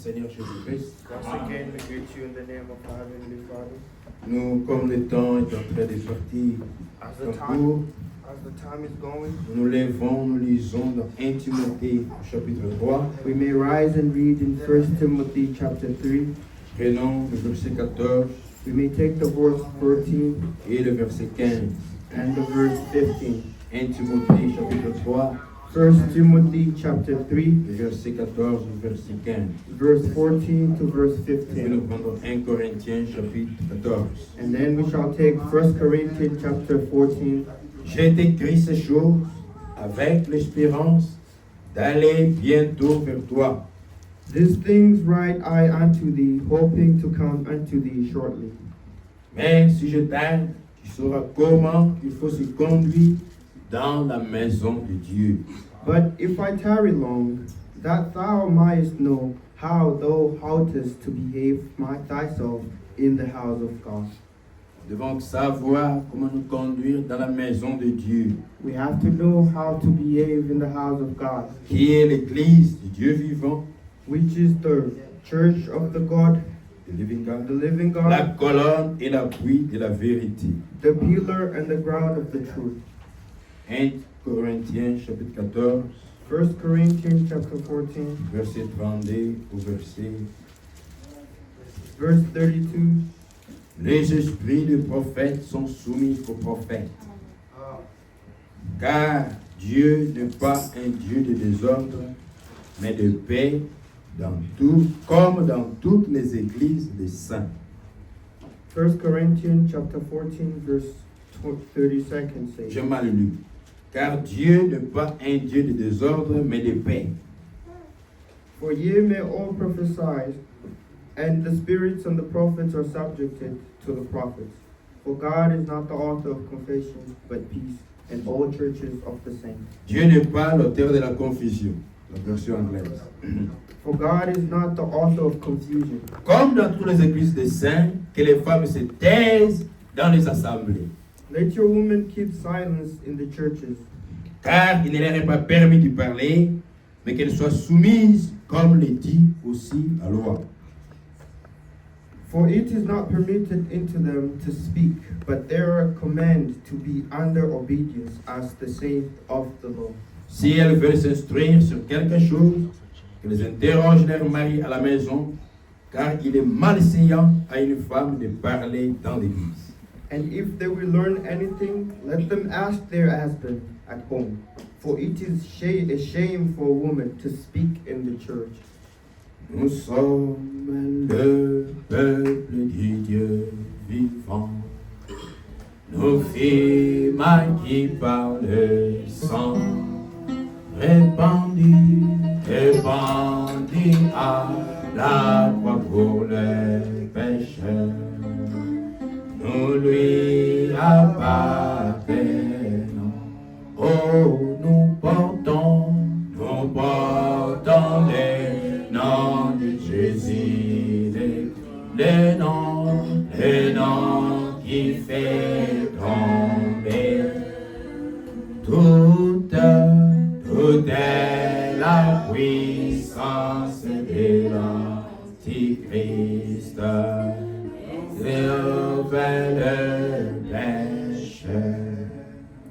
Seigneur Jésus-Christ. Once again, we greet you in the name of our Heavenly Father. Nous, comme le temps est en train de partir, As the time is going, nous nous levons, nous lisons dans 1 Timothée chapitre 3. we may rise and read in 1 Timothy chapter 3. Prenons le verset 14 We may take the verse 14 et le verset 15. and the verse 15. 1 Timothée chapitre 3, 1 Timothy chapter 3, verset 14 au verset 15. verse 14 to verse Puis nous 15. prendrons 1 Corinthiens chapitre 14. And then we shall take 1 Corinthians chapter 14. J'ai écrit ces choses avec l'espérance d'aller bientôt vers toi. These things write I unto thee, hoping to come unto thee shortly. Mais si je tarde, tu sauras comment il faut se conduire dans la maison de Dieu. But if I tarry long, that thou mightest know how thou oughtest to behave thyself in the house of God. Nous devons savoir comment nous conduire dans la maison de Dieu, We have to know how to behave in the house of God, qui est l'église du Dieu vivant, which is the church of the God, le living God, the living la God, colonne et l'appui de la vérité. the pillar and the ground of the truth. 1 Corinthiens chapitre 14, 1 Corinthians chapter 14, verset 32 au verset. verse 32. Les esprits des prophètes sont soumis aux prophètes. Car Dieu n'est pas un Dieu de désordre, mais de paix dans tout, comme dans toutes les églises des saints. 1 Corinthians chapter 14, verse 32 says, J'ai mal lu. Car Dieu n'est pas un Dieu de désordre, mais de paix. For ye may all prophesy, and the spirits and the prophets are subjected to the prophets. For God is not the author of confusion, but peace, and all churches of the saints. Dieu n'est pas l'auteur de la confusion. La version anglaise. For God is not the author of confusion. Comme dans toutes les églises des saints, que les femmes se taisent dans les assemblées. Let your women keep silence in the churches, Car il ne leur est pas permis de parler, mais qu'elles soient soumises, comme le dit aussi la loi. for it is not permitted unto them to speak, but they are commanded to be under obedience as the saints of the law. Si elles veulent s'instruire sur quelque chose, qu'elles interrogent leur mari à la maison, car il est malséant à une femme de parler dans l'église. And if they will learn anything, let them ask their husband at home. For it is a shame for a woman to speak in the church. Nous sommes le peuple du Dieu vivant. Nos filles qui par le sang répandu à la croix pour les pécheurs. Nous lui appartenons. Oh, nous portons les noms de Jésus, les noms qui fait tomber toute la puissance de l'Antichrist.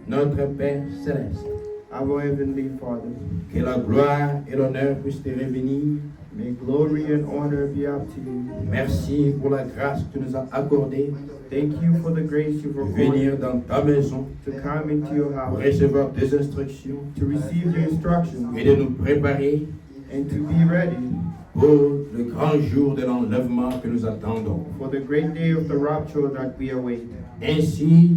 Notre Père céleste, Our Heavenly Father, que la gloire et l'honneur puissent te revenir. may glory and honor be up to you. Merci pour la grâce que tu nous as accordée Thank you for the grace you've de afforded venir dans ta maison to come into your pour house, recevoir tes instructions to receive your instructions, et de nous préparer and to be ready pour le grand jour de l'enlèvement que nous attendons. for the great day of the rapture that we await. Ainsi,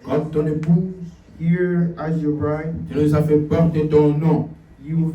comme ton épouse, Here as your bride, tu nous as fait porter ton nom, you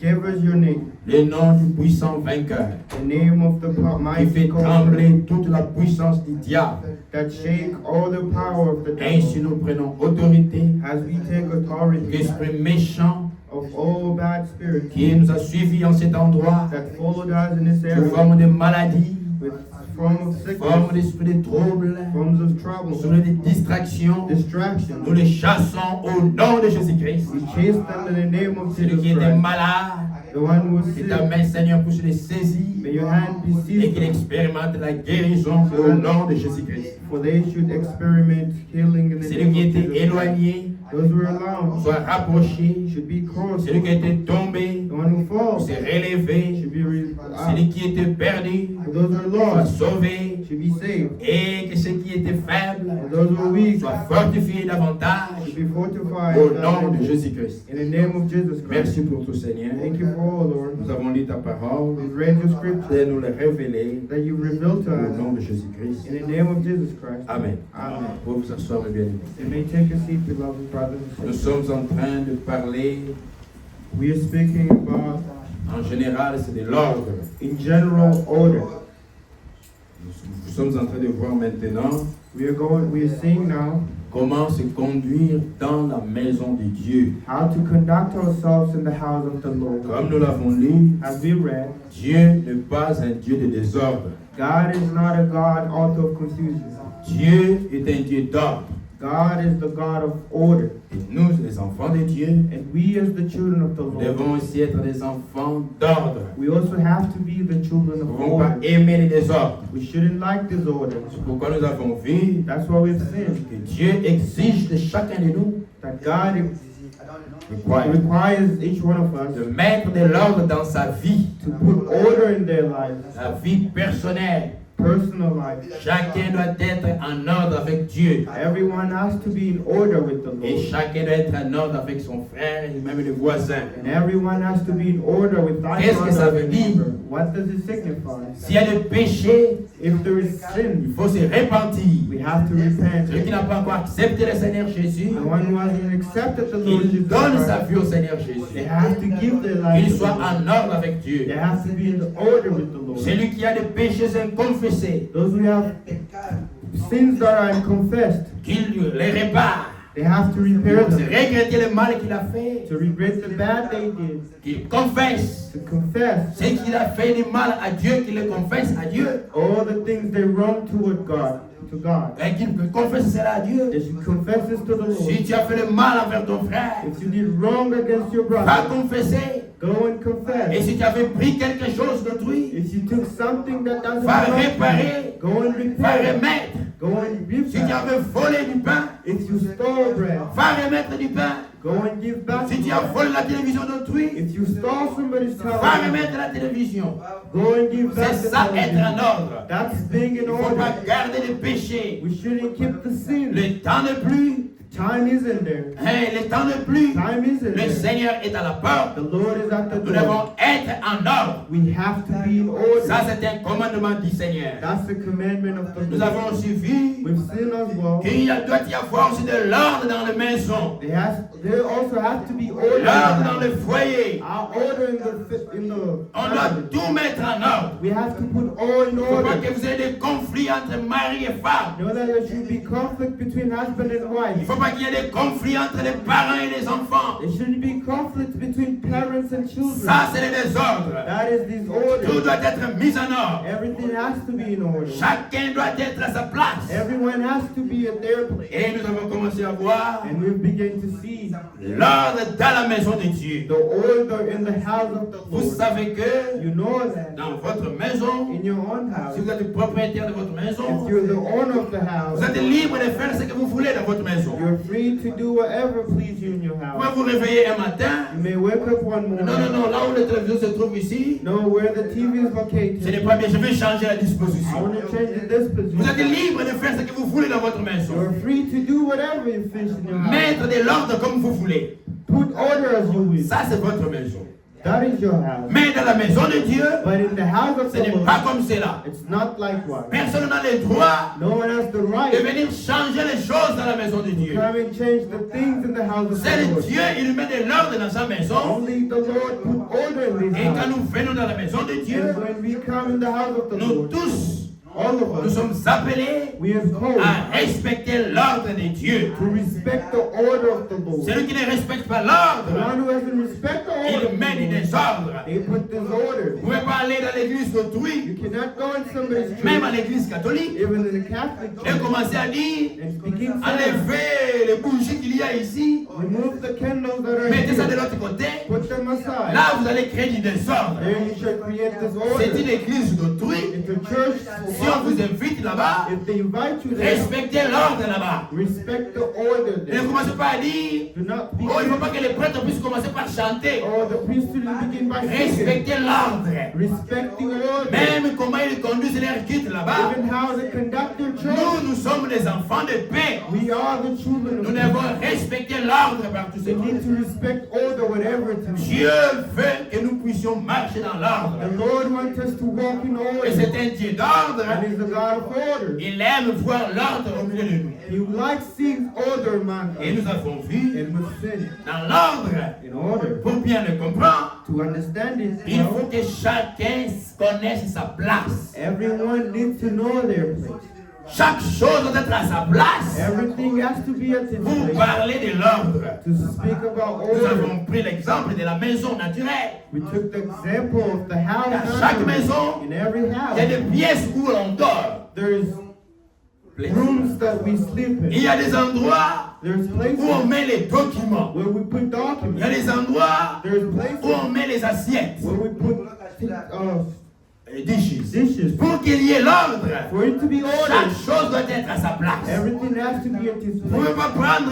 gave us your name, le nom du puissant vainqueur, the name of the qui mighty fait conqueror trembler toute la puissance du diable. that shake all the power of the Ainsi, devil. nous prenons autorité As we take de authority l'esprit méchant of all bad spirits qui nous a suivis en cet endroit that followed us in this sous area forme de maladie, with form of sickness, formes d'esprit de trouble, forms of trouble, formes de distraction. distraction. Nous les chassons au nom de Jésus-Christ. We chase them in the name of Celui Jesus qui était Christ. malade, The one who is que sick, ta main, Seigneur, puisse les saisir may your hand be et seized qu'il expérimente la guérison au nom de Jésus-Christ. for they should experiment healing in the Celui name qui of était Jesus Christ. éloigné Those who are alone soit rapproché. should be close. Celui qui était tombé The one who falls s'est relevé. should be Celui qui était perdu For those who are soit lost sauvé. should be saved. Et que ceux qui étaient faibles And those who are weak soient fortifiés davantage should be fortified. au nom de Jésus-Christ. In the name of Jesus Christ. Merci pour tout, Seigneur. Thank you for all, Lord. Nous avons lu ta parole. We've read your scripture Et nous les révéler that you revealed to au us. nom de Jésus-Christ. In the name of Jesus Christ. Amen. Amen. Vous pouvez vous asseoir, mes bien-aimés. You may take a seat, beloved brothers and Nous sisters. sommes en train de parler, We are speaking about, en général, c'est de l'ordre. in general, order. Nous sommes en train de voir maintenant We are seeing now comment se conduire dans la maison de Dieu. how to conduct ourselves in the house of the Lord. Comme nous l'avons lu, As we read, Dieu n'est pas un Dieu de désordre. God is not a God author of confusion. Dieu est un Dieu d'ordre. God is the God of order. Et nous, les enfants de Dieu, And we as the children of the nous Lord, devons aussi être des enfants d'ordre. we also have to be the children Nous ne of pouvons pas order. aimer les désordres. We shouldn't like disorder. C'est pourquoi nous avons vu That's why we've seen que Dieu exige de chacun de nous that God require requires each one of us de mettre de l'ordre dans sa vie, to put order in their lives, sa vie personnelle. personal life. Chacun doit être en ordre avec Dieu. Everyone has to be in order with the Et Lord. chacun doit être en ordre avec son frère et même les voisins. And everyone has to be in order with thy Qu'est-ce que ça brother veut and dire? neighbor. What does it signify? S'il y a des péchés, If there is il sin, faut se repentir. we have to repent. Celui qui n'a pas encore accepté le Seigneur Jésus, The one who hasn't accepted the Lord il Jesus donne sa Christ, vie au Seigneur they Jésus. have to give their life Qu'il to soit the Lord. en ordre avec Dieu. They have to be in order with the Lord. Celui qui a des péchés inconfessés, Those who have sins that are unconfessed, qu'il les répare. they have to Qu'il repair puisse them. regretter le mal qu'il a fait. To regret the bad they did. Qu'il confesse. To confess Ce qu'il a fait de mal à Dieu, qu'il le confesse à Dieu. all the things they wrong toward God, to God. Et qu'il confesse cela à Dieu. They should confess this to the Lord. Si tu as fait le mal envers ton frère, If you did wrong against your va brother, confesser. go and Et confess. si tu avais pris quelque chose d'autrui, If you took something that doesn't va belong to you, réparer, go and va repair. remettre. Go and give Si tu back. avais volé du pain, If you stole bread, va remettre du pain. go and give back. Si tu as volé la télévision d'autrui, If you stole somebody's va television, remettre la télévision. go and give back C'est the ça être en television. ordre. That's being Il in ne faut pas order. garder les péchés. We shouldn't keep the sin. Le temps n'est plus. Time isn't there. Hein, le temps n'est plus. Time isn't Le there. Seigneur est à la porte. The Lord is at the Nous door. devons être en ordre. We have to be in order. Ça, c'est un commandement du Seigneur. That's the commandment of the Nous Lord. avons aussi vu We've seen as well. qu'il doit y avoir aussi de l'ordre dans les maisons. There also has to be order. L'ordre dans le foyer. Our order in the On doit tout mettre en ordre. we have to put all in Il ne faut pas order. que vous ayez des conflits entre mari et femme. Know that there should be conflict between husband and Il ne wife. faut pas qu'il y ait des conflits entre les parents et les enfants. There shouldn't be conflict between parents and children. Ça, c'est le désordre. That is Tout disorder. doit être mis en ordre. Everything has to be in order. Chacun doit être à sa place. Everyone has to be at their place. Et nous avons commencé à voir And we begin to see l'ordre dans la maison de Dieu. the order in the house of the Vous Lord. savez que You know that dans votre maison, in your own house, si vous êtes le propriétaire de votre maison, if you're the owner of the house, vous êtes libre de faire ce que vous voulez dans votre maison. you're free to do whatever please you in your Vous house. pouvez vous réveiller un matin. You may wake up one morning. Non, là où le téléviseur se trouve ici, Know where the TV is ce located. n'est pas bien, je vais changer la I disposition. want to change the Vous êtes disposition. libre de faire ce que vous voulez dans votre maison. You're free to do whatever you fish in your house. Mettre de l'ordre comme vous voulez. Put order as you wish. Ça, c'est votre maison. That is your house. Mais dans la maison de Dieu, But in the house of ce the n'est Lord, pas comme cela. it's not likewise. Personne n'a le droit No one has the de right venir changer les choses dans la maison de to Dieu. come and change the things in the house of C'est the le Lord. Dieu, il met de l'ordre dans sa maison. Only the Lord put order in this Et quand house. nous venons dans la maison de Dieu, And when we come in the house of the nous Lord, tous, all of nous us, sommes appelés we are called à respecter l'ordre de Dieu. to respect the order of the Lord. Celui qui ne respecte pas The l'ordre, one who doesn't respect the order il of the mène du Lord, désordre. they put disorder. Vous ne pouvez pas aller dans l'église You d'autrui, cannot go in somebody's même à church, l'église catholique, even in the Catholic et church, commencer à dire, and begin saying, enlevez les bougies qu'il y a ici, remove the candles that are mettez ça de here, l'autre côté. put them aside. Là, vous allez créer du désordre. There you should create C'est disorder. une église d'autrui. It's a church. Si on vous invite là-bas, If they invite you there, respectez l'ordre là-bas. respect the order Et ne there. commencez pas à dire, Do not be oh, il ne faut pas que les prêtres puissent commencer par chanter. or the priesthood begin by singing. Respectez l'ordre. Respect the order. Même comment ils conduisent leur culte là-bas. Even how they conduct their church. Nous sommes des enfants de paix. We are the children Nous of devons God. respecter l'ordre par tout ce We need qui. to respect order, whatever it is. Dieu veut que nous puissions marcher dans l'ordre. The Lord wants us to walk in Et c'est order. un Dieu d'ordre. And He's the God of order. Il aime voir l'ordre au milieu de nous. He likes seeing order among Et us. nous avons vu And with sin, dans l'ordre, in order pour bien le comprendre, to understand it, il faut que chacun connaisse sa place. everyone needs to know their place. Chaque chose doit être à sa place Everything has to be at its pour place. parler de l'ordre. To speak about Nous order, avons pris l'exemple de la maison naturelle. we took the example of the house. Dans chaque maison, In every il y a house, des pièces où l'on dort. there's rooms that we sleep Il y in. a des endroits There's où on places met les documents. where we put Il y a documents. des endroits There's où places on met les assiettes, where we put dishes. dishes. Pour qu'il y ait l'ordre, For it to be chaque ordered, chose doit être à sa place. everything has to be at its Vous ne pouvez place. pas prendre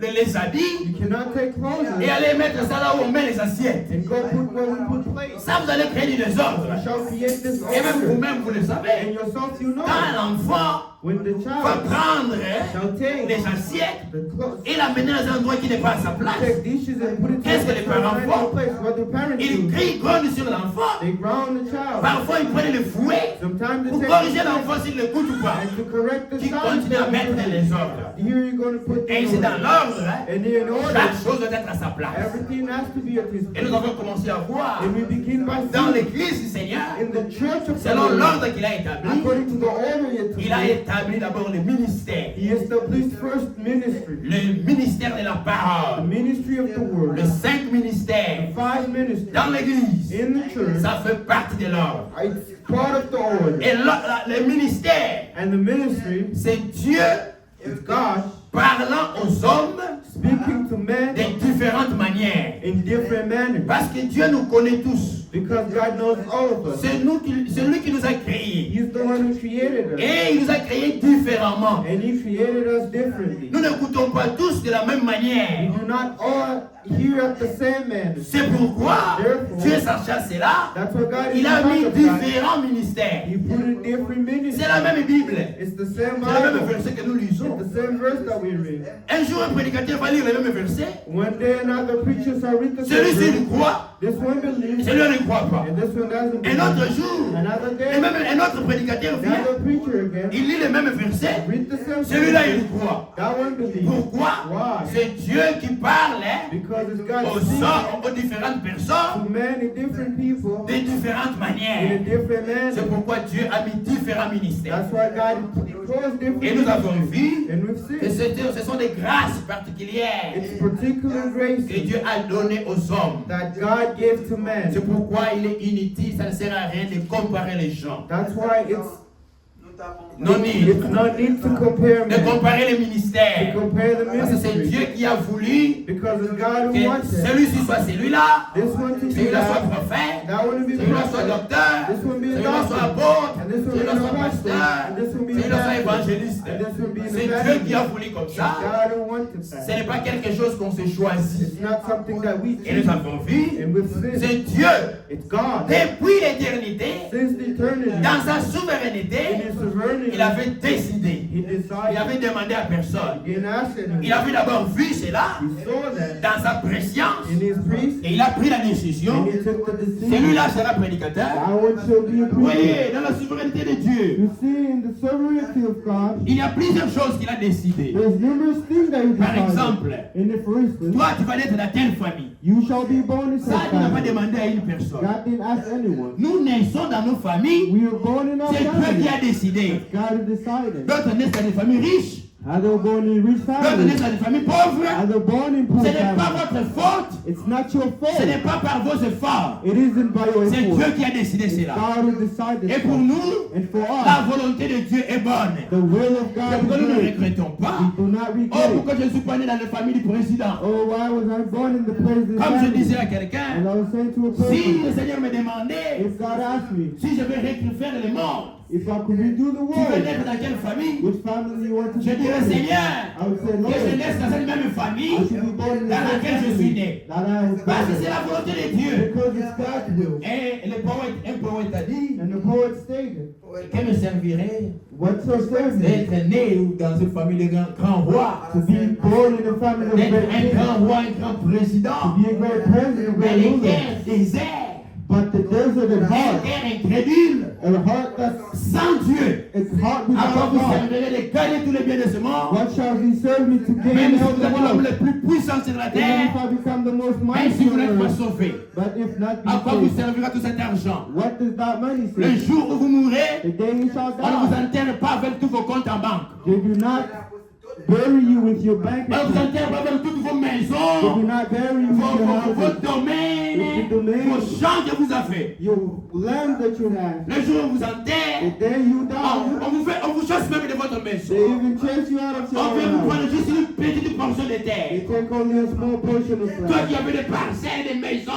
les habits You cannot take clothes et aller mettre ça là où on met les assiettes. and go put where we put plates. Ça, vous allez créer du désordre. You shall create this Et même order. vous-même, vous le And savez. yourself, you know. Quand l'enfant When the va child prendre shall take les assiettes the clothes, et l'amener dans un endroit qui n'est pas à sa place, take dishes and put it Qu'est-ce que les parents font? place. What the parents il do, crie, grogne sur l'enfant. they ground the child. Parfois, ils prennent le fouet Sometimes pour they corriger take l'enfant s'il ne écoute ou pas. and to correct the Qui child. continue à mettre dans les ordres. Here you're going to put Et the c'est dans order. l'ordre, hein. And in order, Chaque chose doit être à sa place. everything has to be at his Et nous place. avons commencé à voir And we begin by dans seeing l'église du Seigneur, in the church of the selon Lord, l'ordre qu'il a établi, according to the order yet to il a be, établi d'abord le ministère. he established first ministry, Le ministère de la the parole. ministry of the word, Les 5 ministères 5 ministries dans l'église, in the church. ça fait partie de l'ordre. It's part of the order. Et le ministère, And the ministry c'est Dieu is God parlant aux hommes speaking to men de différentes manières. in different manners. Parce que Dieu nous connaît tous. Because God knows all of us. C'est lui qui nous a créés. He's the one who created us. Et il nous a créés différemment. And He created us differently. Nous n'écoutons pas tous de la même We manière. do not all hear at the same manner. C'est pourquoi Therefore, Dieu s'acharne cela. That's what God is Il a mis about. différents ministères. He put in different ministries. C'est la même Bible. It's the same C'est le même Bible. verset que nous lisons. It's the same verse that we read. Un jour, un prédicateur va lire le même verset. One day another preacher shall read the same Celui-ci verse. il croit, This one believes, celui-là ne croit pas. and this one doesn't Un believe. autre jour, Another et day, même un autre prédicateur vient, another preacher again, il lit le même verset. read the same Celui-là, verse. il croit. That one believes. Pourquoi? Why? C'est Dieu qui parle Because it's aux God speaking hommes, aux différentes personnes, to many different people de différentes in a manières. different C'est manner. pourquoi Dieu a mis différents ministères. That's why God chose different Et nous avons vu and we've que seen ce sont des grâces particulières it's particular grace que Dieu a données aux hommes. that God gave to man. C'est pourquoi il est inutile, ça ne sert à rien de comparer les gens. That's why it's Non need no need to compare de man, comparer les to ministères. compare the Parce que c'est ministry, Dieu qui a voulu because it's God que who wants it. celui-ci soit celui-là, This one to be celui-là soit that, prophète, that one to be celui-là soit prophet, docteur, this one be a celui-là soit doctor, apôtre, and this one be celui-là an soit apostle, pasteur, and this one be a celui-là soit pastor, évangéliste. and this one be an C'est Dieu qui a evangelist. voulu comme ça. God who wanted Ce that. n'est pas quelque chose qu'on se choisit. It's not something that we Et nous choose, avons vu, and we've seen. c'est Dieu, It's God. depuis l'éternité, Since eternity, dans sa in souveraineté, His sovereignty, il avait décidé. He Il decided. avait demandé à personne. He didn't ask anyone. Il avait d'abord vu cela He saw that dans sa préscience in His priest, et il a pris la décision. and He took the decision. Celui-là sera prédicateur. That one shall be a Oui, priest. dans la souveraineté de Dieu, You see, in the sovereignty of God, il y a plusieurs choses qu'il a décidées. there's numerous things that He Par decided. exemple, In the for instance, toi, tu vas naître dans telle famille. you shall be born in Ça, such il n'a pas family. demandé à une personne. God didn't ask anyone. Nous naissons dans nos familles. We were born in our C'est Dieu qui a family. décidé décidé. God who decided. D'autres naissent dans des familles riches. Either born in rich D'autres families, naissent dans des familles pauvres. either born in poor Ce n'est pas families. votre faute. It's not your Ce n'est fault. pas par vos efforts. It isn't by your C'est Dieu effort. qui a décidé It's cela. God who decided. Et pour so. nous, And for la us, volonté de Dieu est bonne. the will of C'est God pourquoi nous ne is good. regrettons pas. We do not Oh, regret it. pourquoi je ne suis pas né dans la famille du président. Oh, why was I born in the president's Comme je family? disais à And quelqu'un, I was saying to a si le person, Seigneur me demandait if God asked me si je vais faire le monde, if I could redo the tu veux world, naître dans quelle famille? which family you want to Je be dirais, born in? Seigneur, I would say, que je Lord, naisse dans cette même I famille should be born in the dans same laquelle je suis family né. that I was Parce que born c'est in. la volonté de Dieu. Because it's God's will. Et un poète a dit, And the poet stated, que me servirait what's so certain? d'être né dans une famille de grands rois, To be born in a family of d'être great un kings, grand roi, un grand to président, be a great president, a mais great les ruler. terres déserts, But the desert is un hard. terre incrédule, A heart that's sans Dieu. it's hard À quoi without vous God. servirez de gagner tous les biens de ce monde? What shall he serve me to gain Même si all vous the êtes l'homme world? le plus puissant sur la Even terre, if I become the most même si mighty vous on n'êtes pas earth, sauvé, but if not à quoi vous be saved, servira tout cet argent? what does that money Le say? jour où vous mourrez, The day you shall on ne vous die, enterre pas avec tous vos comptes en banque. they do not bury you with your bank On ne vous account. enterre pas avec toutes vos They do maisons, not bury you with your vos houses, domaines, vos champs que vous avez. your land that you have. Le jour où vous enterre, The day you die, on vous chasse même de votre maison. they even chase you out of your On veut vous own house. prendre juste une petite portion de They terre. take only a small portion of Toi land. qui avais des parcelles, des maisons,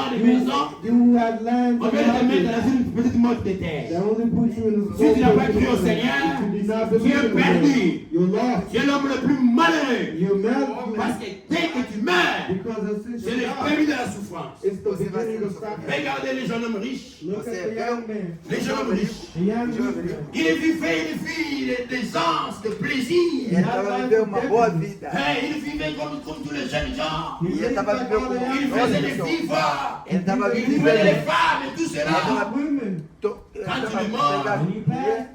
You have land on and vient de te mettre houses. dans une petite motte de They terre. only put you in a Si small tu n'as pas portion cru au of land. Seigneur, If you did not tu believe es in the perdu. Lord, you're lost. Tu es l'homme le plus malheureux. You're mad Parce que dès que tu meurs, because of sin. c'est le début de la souffrance. It's the beginning of suffering. Regardez les jeunes hommes riches. Look at the young man. Les jeunes hommes riches. The young man. Il vivait une vie d'aisance, de plaisir. Ele estava vivendo uma boa vida. Il vivait comme tous les jeunes gens. E ele estava vivendo como Il todas faisait as des pessoas. vivres. Ele estava Il vivendo. prenait les femmes et tout cela. Women.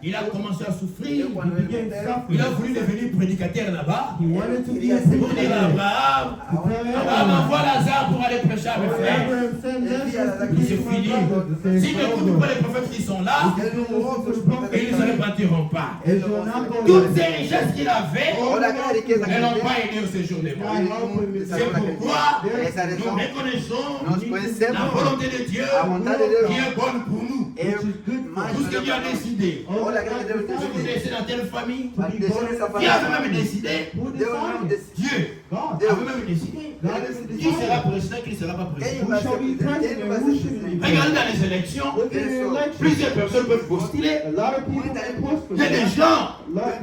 Il a commencé à souffrir. He began suffering. Il a voulu devenir prédicateur là-bas. He wanted to be a Pour dire à preacher. Abraham, Abraham envoie Lazare pour aller prêcher à mes frères. Abraham sent Lazarus to C'est preach my fini. brother, to say, S'ils n'écoutent pas les prophètes qui sont là, ils ne se repentiront pas. They shall not go Toutes there. ces richesses qu'il avait, Olha aquela riqueza que elles ele n'ont pas tem. aidé au séjour des morts. Ele C'est pourquoi Essa é a nous lição. reconnaissons Nós conhecemos la volonté de Dieu a vontade de Deus. qui est bonne pour nous. Mais Tout ce que Dieu a décidé. olha aquela que Deus Je vous decidiu. laisser dans telle famille. Vai deixar nessa Qui avait família. même décidé. Deus mesmo decidiu. Dieu God. avait même décidé. Qui sera président, qui ne sera pas Quem président. vai ser presidente? Quem vai ser presidente? Regardez dans les élections, Look at the election. plusieurs personnes peuvent postuler. A lot of people can post for Il y a des that. gens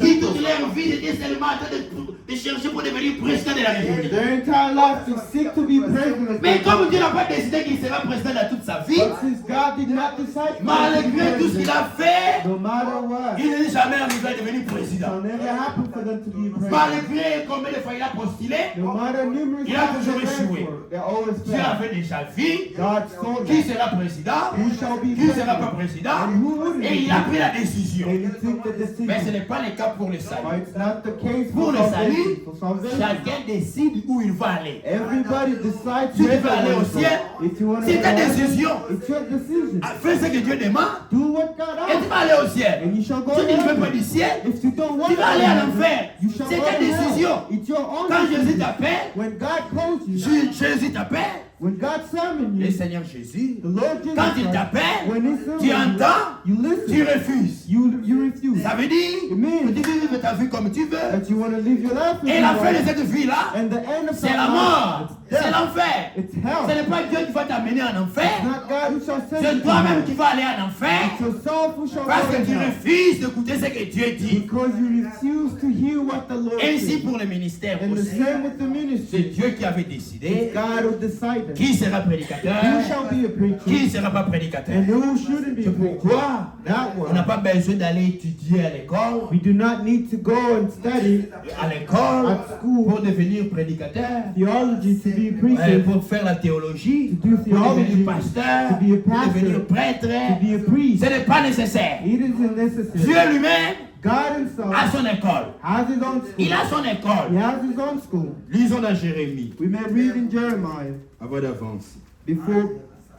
qui toute leur vie étaient seulement en train de chercher pour devenir président de la République. Their entire life to seek to be president. Mais comme Dieu n'a pas décidé qu'il sera président dans toute sa vie, But since God did not decide for him to be malgré tout ce qu'il president, a fait, no matter what, il n'est jamais arrivé à devenir it président. shall never happen for them to be president. Malgré combien de fois il a postulé, No matter numerous Il a times toujours they ran échoué. for, they always Dieu failed. avait déjà vu God saw qui that. sera président, Who shall be qui ne sera pas president? président, And who wouldn't et be il a president? pris la décision. And he took the Mais ce decision. n'est pas le cas pour le salut. But it's not the case Pour for le salvation. salut, For salvation, chacun décide où il va aller. everybody decides Si tu where veux they aller want au to go. ciel, If you want to c'est go ta to heaven, décision. it's your decision. Fais ce que Dieu demande Do what God et tu asks. vas aller au ciel. And you shall go Si to tu ne veux pas heaven. du ciel, If you don't want tu vas aller to à heaven, l'enfer. you shall C'est go ta to hell. décision. It's your own Quand Jésus decision. t'appelle, When God calls you, Jésus t'appelle, when God summons le you, Seigneur Jésus, the Lord Jesus quand il Christ, t'appelle, when He summons tu entends, you tu listen, refuses. you refuse. Ça veut dire It means que tu veux vivre ta vie comme tu veux. that you want to live your life Et as la you fin de want. cette vie-là, And the end of c'est that la life, mort, it's c'est death. l'enfer. It's Ce hell. n'est pas Dieu qui va t'amener en It's enfer, not God who shall send c'est you to toi-même hell. qui vas aller en enfer It's yourself who shall parce go que to tu hell. refuses d'écouter ce que Dieu dit. Because you refuse to hear what the Lord Ainsi says. pour le ministère And the aussi, same with the c'est ministry. Dieu qui avait It's décidé God who decided qui sera who prédicateur, shall be a preacher qui ne sera pas prédicateur. and who shouldn't be a C'est preacher. pourquoi That on n'a one. pas besoin d'aller étudier à l'école, We do not need to go and study à l'école at school pour devenir prédicateur, theology to be a preacher, pour faire la théologie, to do pour theology, devenir pasteur, to be a pour pastor, devenir prêtre. to be a priest. Ce n'est pas nécessaire. It isn't necessary. Dieu lui-même God a himself son école. has his own Il school. a son He école. has his own school. Lisons dans Jérémie, We may read in Jeremiah avant d'avancer. before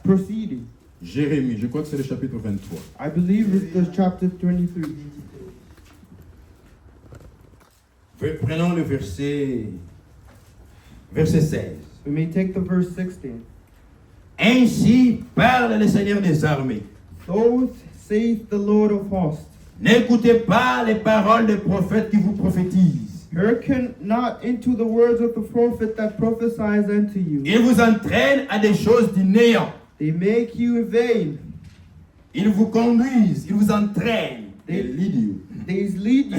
proceeding. Jérémie, je crois que c'est le chapitre 23. I believe it's the chapter 23. Prenons le verset 16. We may take the verse 16. Ainsi parle le Seigneur des armées. So saith the Lord of hosts. N'écoutez pas les paroles des prophètes qui vous prophétisent. Hearken not into the words of the prophet that prophesies unto you. Ils vous entraînent à des choses du néant. They make you vain. Ils vous conduisent, ils vous entraînent. They- Ils lead you. They lead you.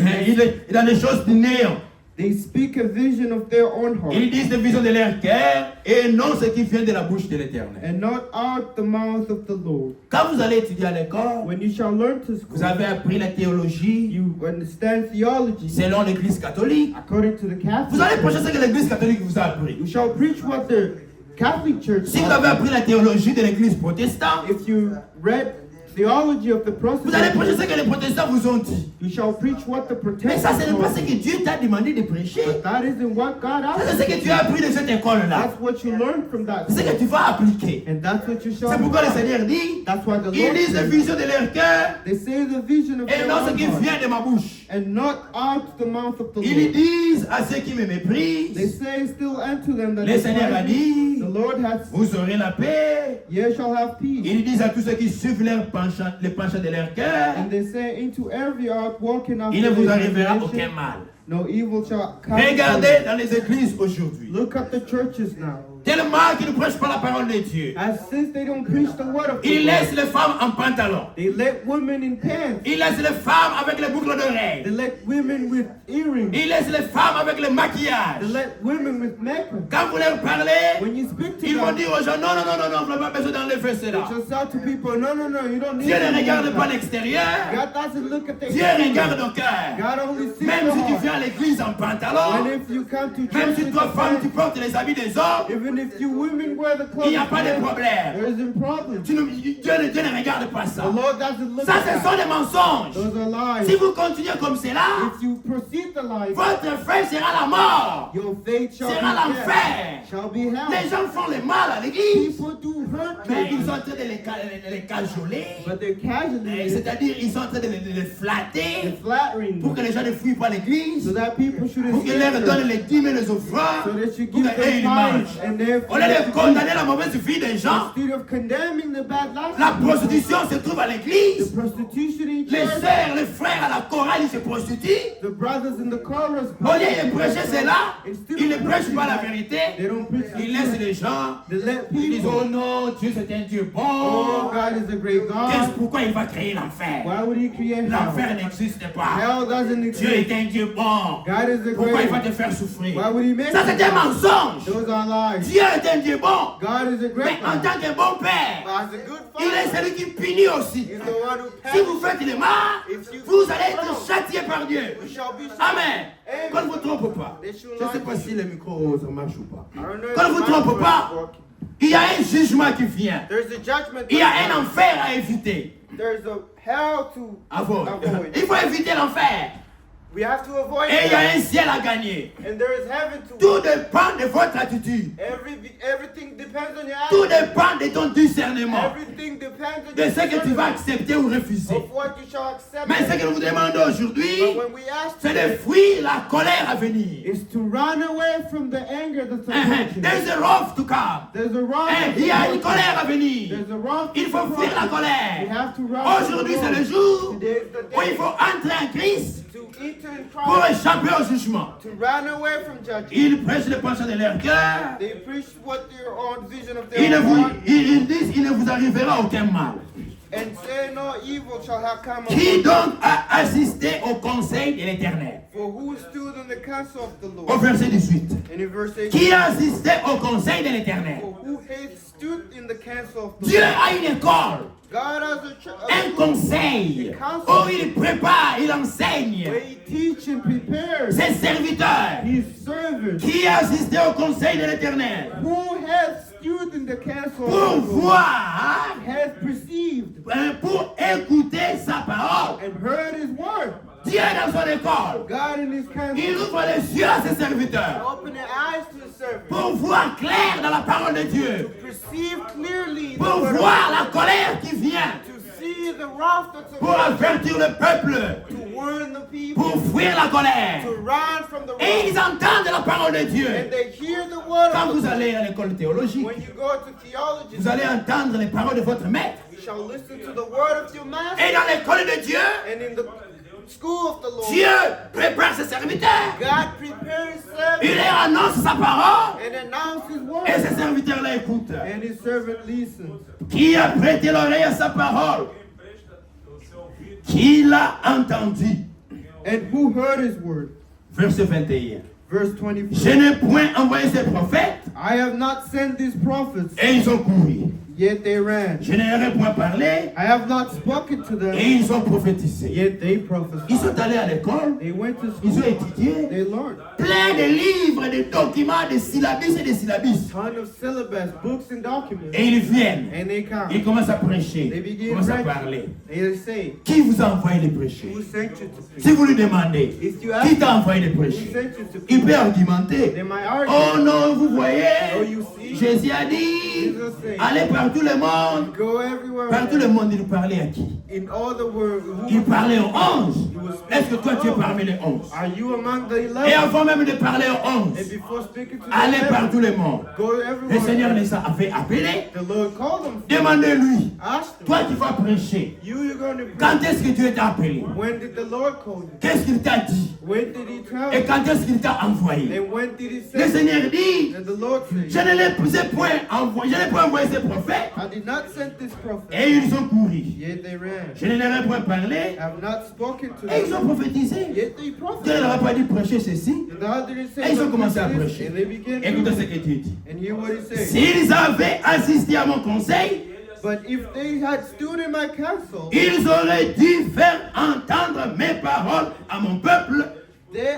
Il a des choses du néant. They speak a vision of their own heart, Ils disent des visions de leur cœur et non ce qui vient de la bouche de l'Éternel. and not out the mouth of the Lord. Quand vous allez étudier à l'école, When you shall learn to vous school, avez appris la théologie you understand theology selon l'Église catholique. according to the Vous allez Catholic. prêcher ce que l'Église catholique vous a appris. You shall preach what the Catholic Church Si vous avez taught. appris la théologie de l'Église protestante, If you read theology of the vous allez prêcher Protestant, ce que les protestants vous ont dit. you shall preach what the Mais ça, Protestants ce n'est pas ce taught. que Dieu t'a demandé de prêcher. But that isn't what God Ça, asked. c'est ce que tu as appris de cette école-là. That's what you learned from that. C'est ce que tu vas appliquer. And that's what you shall C'est pourquoi le apply. Seigneur dit, That's why the ils Lord lisent les says, visions de leur cœur they say the vision of et their non ce own qui heart, vient de ma bouche. and not out the mouth of the Ils Lord. disent à ceux qui me They méprisent, say still unto them that le Seigneur a despise dit, me, the Lord hath, vous aurez la paix. ye shall have peace. Ils disent à tous ceux qui suivent les penchants de leur cœur, And they say into every heart walking after il ne vous their arrivera aucun imagination, mal. no evil shall come. Regardez dans les églises aujourd'hui. Look at the churches now. Tellement qu'ils ne prêchent pas la parole de Dieu. As since they don't preach the word of Ils God, laissent les femmes en pantalon. they let women in pants. Ils laissent les femmes avec les boucles They d'oreilles. let women with earrings. Ils laissent les femmes avec le They maquillage. let women with makeup. Quand vous leur parlez, When you speak to ils vont them, dire aux gens, non, non, non, non, non, vous n'avez pas besoin d'enlever they cela. just tell to people, no, no, no, you don't need Dieu ne to regarde do pas that. l'extérieur. God doesn't look at the Dieu regarde au cœur. God only sees Même the si tu heart. viens à l'église en And pantalon, if you come to même church si with toi, the femme, tu pants, portes les habits des hommes, even if you women wear the il n'y clothes, a pas de there problème. isn't problem. Dieu ne regarde pas ça. The Lord doesn't look Ça, at ce sont that. des mensonges. Those are lies. Si vous continuez comme cela, If you proceed the lies, votre fin sera la mort. your faith shall Sera be l'enfer. death, shall be Les hell. gens font le mal à l'église, People do hurt mais ils people, sont en train de les cajoler. but they're casually C'est-à-dire, ils sont en train de les flatter flattering pour que les gens ne fuient pas l'église, so that people shouldn't pour qu'ils leur see donnent them, les dîmes et les so offrandes, that you pour give qu'eux them ils tithes mangent. and their Au lieu de condamner la mauvaise vie des gens, instead of condemning the bad lives. la prostitution se trouve à The l'église. prostitution in Les church, sœurs, les frères à la chorale, ils se prostituent. the brothers in the chorus, Au lieu de prêcher cela, ils ne prêchent pas la vérité. they don't preach the Ils laissent truth. les gens. They let Ils disent, people, oh non, Dieu c'est un Dieu oh, bon. God is a great Qu'est-ce God. pourquoi il va créer l'enfer? Why would he create hell? L'enfer n'existe pas. Hell doesn't Dieu exist. est un Dieu bon. God is a Pourquoi il va great te faire souffrir? Why would he make Ça c'est un mensonge. Those are lies. Dieu est un Dieu bon. God is a Mais great en God. tant que bon père, But as a good il est father, celui qui punit aussi. he's the one who Si vous passes. faites le mal, vous allez être châtié par Dieu. We shall be Amen. Qu'on ne vous trompe pas. They should Je ne sais lie pas to si you. le micro ça marche ou pas. I don't know if Qu'on ne vous the trompe microphone pas. is working. Il y a un jugement qui vient. There's a judgment. Il y a coming. un enfer à éviter. There's a hell to Avoid. avoid. Il faut éviter l'enfer. We have to avoid Et il y a that. un ciel à gagner. And there is heaven to Tout dépend de votre attitude. Everything depends on your Tout attitude. dépend de ton discernement. Everything depends on De your ce que tu vas discernment accepter ou refuser. of what you shall accept. Mais ce que nous vous demandons aujourd'hui, But when we ask c'est de today, fuir la colère à venir. is to run away from the anger that's approaching. There's a wrath to come. There's a wrong. Il y a une colère à venir. There's a wrong. Il faut fuir la We colère. have to run. Aujourd'hui, c'est le jour Today is the où il day faut entrer en Christ to enter in pour Christ, échapper au jugement. to run away from judgment. Ils prêchent les pensées de leur cœur. They preach what their own vision of Ils their disent il ne vous arrivera aucun mal. and say no evil shall have come Qui upon you. donc a assisté au conseil de l'Éternel? For who stood in the counsel of the Au Lord? verset 18. And in verse 8, Qui a assisté au conseil de l'Éternel? for who hath stood in the counsel of the Dieu Lord? a une école, God has un conseil, où il prépare, il enseigne where he teach and prepares ses serviteurs. his servants. Qui a assisté au conseil de l'Éternel? Who hath stood in the counsel Pour of the Lord? voir, Hath perceived pour écouter sa parole. and heard his word. Dieu dans son école, God in his counsel. il ouvre les yeux à ses serviteurs Open their eyes to his servants. pour voir clair dans la parole de Dieu, Perceive clearly the pour word of voir God. la colère qui vient, To see the wrath that's pour upon avertir le peuple to warn the people pour fuir la colère. to run from the Et ils wrath. entendent la parole de Dieu. And they hear the word Quand of vous the allez à l'école théologique, When you go to theology, vous allez entendre les paroles de votre maître. you shall listen to the word of your Et master. dans l'école de Dieu, And in the school of the Lord, Dieu prépare ses serviteurs. God prepares Il them leur annonce sa parole. and announces his Et word. ses serviteurs la écoutent. And his servant listens. Qui a prêté l'oreille à sa parole? Qui l'a entendu? And who heard his word? Verset 21. Verse 24. Je n'ai point envoyé ces prophètes I have not sent these prophets, et ils ont couru. yet they ran. Je ne leur ai point parlé I have not spoken to et them, ils ont prophétisé. yet they Ils prophesied. sont allés à l'école, They went to ils ont school, étudié they learned. plein de livres, de documents, de syllabus et de syllabus. Ton of syllabus, books and documents. Et ils viennent, And they come. ils commencent à prêcher, They ils begin commencent à writing. parler. And they say, Qui vous a envoyé les prêcher? who sent you to Si preach? vous lui demandez, If you qui ask, t'a envoyé les who prêcher? sent you to Il preach? peut argumenter. They might argue. Oh non, vous voyez, Oh, you see? Jésus a dit, Jesus said, allez par tout le monde. go everywhere. Par tout le monde, il parlait à qui? In all the world. Il parlait aux 11. Est-ce que toi tu es parmi les 11? Are you among the Et 11? avant même de parler aux And 11, before speaking to the allez par 11, tout le monde. go Le Seigneur everywhere. les a fait appeler. The Lord called them. Demandez-lui, Ask them. toi qui vas prêcher, You're going to quand preach. est-ce que Dieu t'a appelé? When did the Lord call you? Qu'est-ce qu'il t'a dit? When did he tell Et you? quand est-ce qu'il t'a envoyé? And when did he Le say? Seigneur dit, And the Lord je said, ne les ai point envoyé, je n'ai pas envoyé ces prophètes. I did not send this prophet. Et ils ont couru. Yet they ran. Je ne leur ai point parlé. I have not spoken to Et ils them. ont prophétisé. Yet they Dieu ne leur a prophesied. pas dit prêcher ceci. And God didn't say Et ils ont don't commencé à preach this. prêcher. And they began Écoutez ce to que Dieu dit. And hear what he said. S'ils avaient assisté à mon conseil, But if they had stood in my counsel, ils auraient dû faire entendre mes paroles à mon peuple they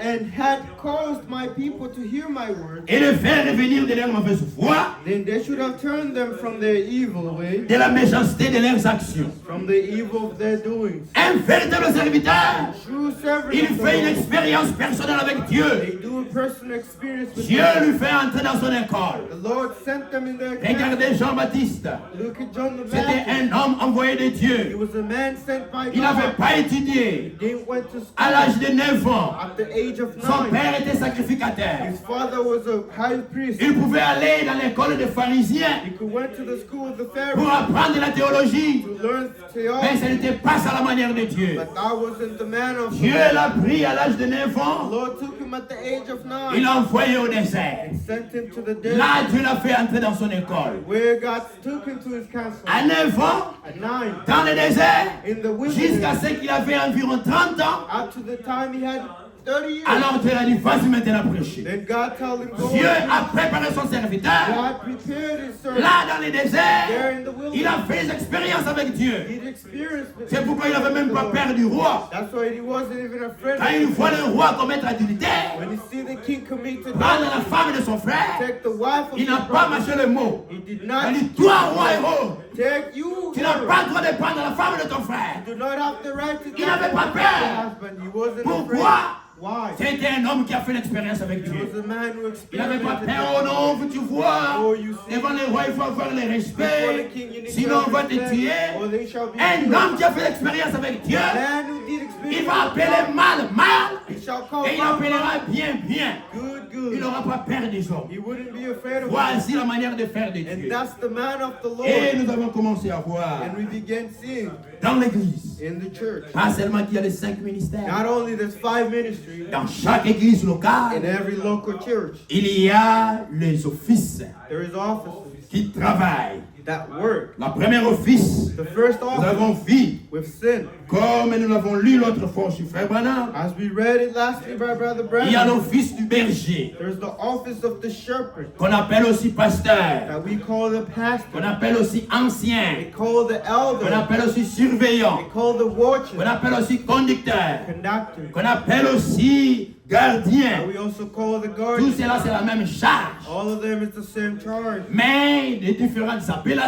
and had caused my people to hear my word, et le faire revenir de leur mauvaise foi, then they should have turned them from their evil way, de la méchanceté de leurs actions. from the evil of their doings. Un véritable serviteur, True servant il of the fait une Lord. expérience personnelle avec Dieu. They do a personal experience with Dieu God. lui fait entrer dans son école. The Lord sent them in their camp. Regardez Jean-Baptiste. Look at John the C'était Baptist. un homme envoyé de He Dieu. was a man sent by Il n'avait God. pas étudié. He went to À school l'âge de 9 ans, at the age of son 9. père était sacrificateur. His father was a high priest. Il pouvait aller dans l'école des pharisiens He could went to the school of the pour Pharisees apprendre la théologie. to learn Mais theology. ce n'était pas ça la manière de Dieu. But that wasn't the man of Dieu the l'a pris à l'âge de 9 The ans. Lord took him at the age of Il 9 l'a envoyé au désert. and sent him to the desert, Là, Dieu l'a fait entrer dans son école. where God took him to his council. À 9 ans, At 9, dans le désert, in the jusqu'à wilderness, ce qu'il avait environ 30 ans, up to the time he had 30 years. alors Dieu a dit, vas-y maintenant prêcher. Then God told him, go. Dieu a préparé son serviteur. God prepared his servant. Là, dans le There désert, in the il a wilderness, fait des expériences avec Dieu. he'd experienced it. C'est pourquoi il n'avait même pas peur du roi. That's why he wasn't even afraid Quand il of voit it. le roi commettre adultère, When he see the king commit to prendre death, la femme de son frère, take the wife of il his n'a pas brother. mâché le mot. He did Il not a dit, toi, roi héros, take you. tu n'as pas le droit de prendre la femme de ton frère. Do not have the right to Il n'avait pas your peur. husband. He wasn't Pourquoi? afraid. Why? C'était un homme qui a fait l'expérience avec He Dieu. was a man who Il n'avait pas experimented peur, oh non, tu vois. Oh, you see. Devant le roi, il faut avoir le Before the respect. king, you need Sinon, to on va te understand, tuer. or they shall be Un killed. homme qui a fait l'expérience avec Dieu, Man who did il experience va appeler mal, mal. he shall call Et il God appellera bien, bien. good, Il good. n'aura pas peur des hommes. He wouldn't be afraid of it. Voici la manière de faire de And Dieu. that's the man of the Et Lord. nous avons commencé à voir And we began seeing dans l'église, in the church. pas seulement qu'il y a les 5 ministères. Not only there's 5 ministries Dans chaque église in locale, every local church, il y a les offices there is offices qui travaillent. that work. La première office, The first nous office avons vu, with sin. comme nous l'avons lu l'autre fois sur Frère Branham, As we read it last week by Brother il y a Branham, l'office du berger, there's the office of the shepherd qu'on appelle aussi pasteur, that we call the pastor. qu'on appelle aussi ancien, We call the qu'on elder. appelle aussi surveillant, We call the qu'on watcher, appelle aussi conducteur, conductor. qu'on appelle aussi gardien. And we also call the Tout guardian. cela, c'est la même charge. All of them is the same charge. Mais de différentes appellations,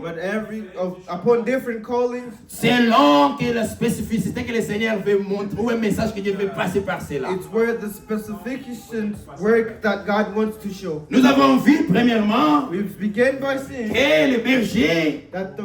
But upon different callings, selon que la spécificité que le Seigneur veut montrer ou un message que Dieu veut passer par cela. it's where the specifications work that God wants to show. Nous avons vu premièrement We began by saying que le berger, that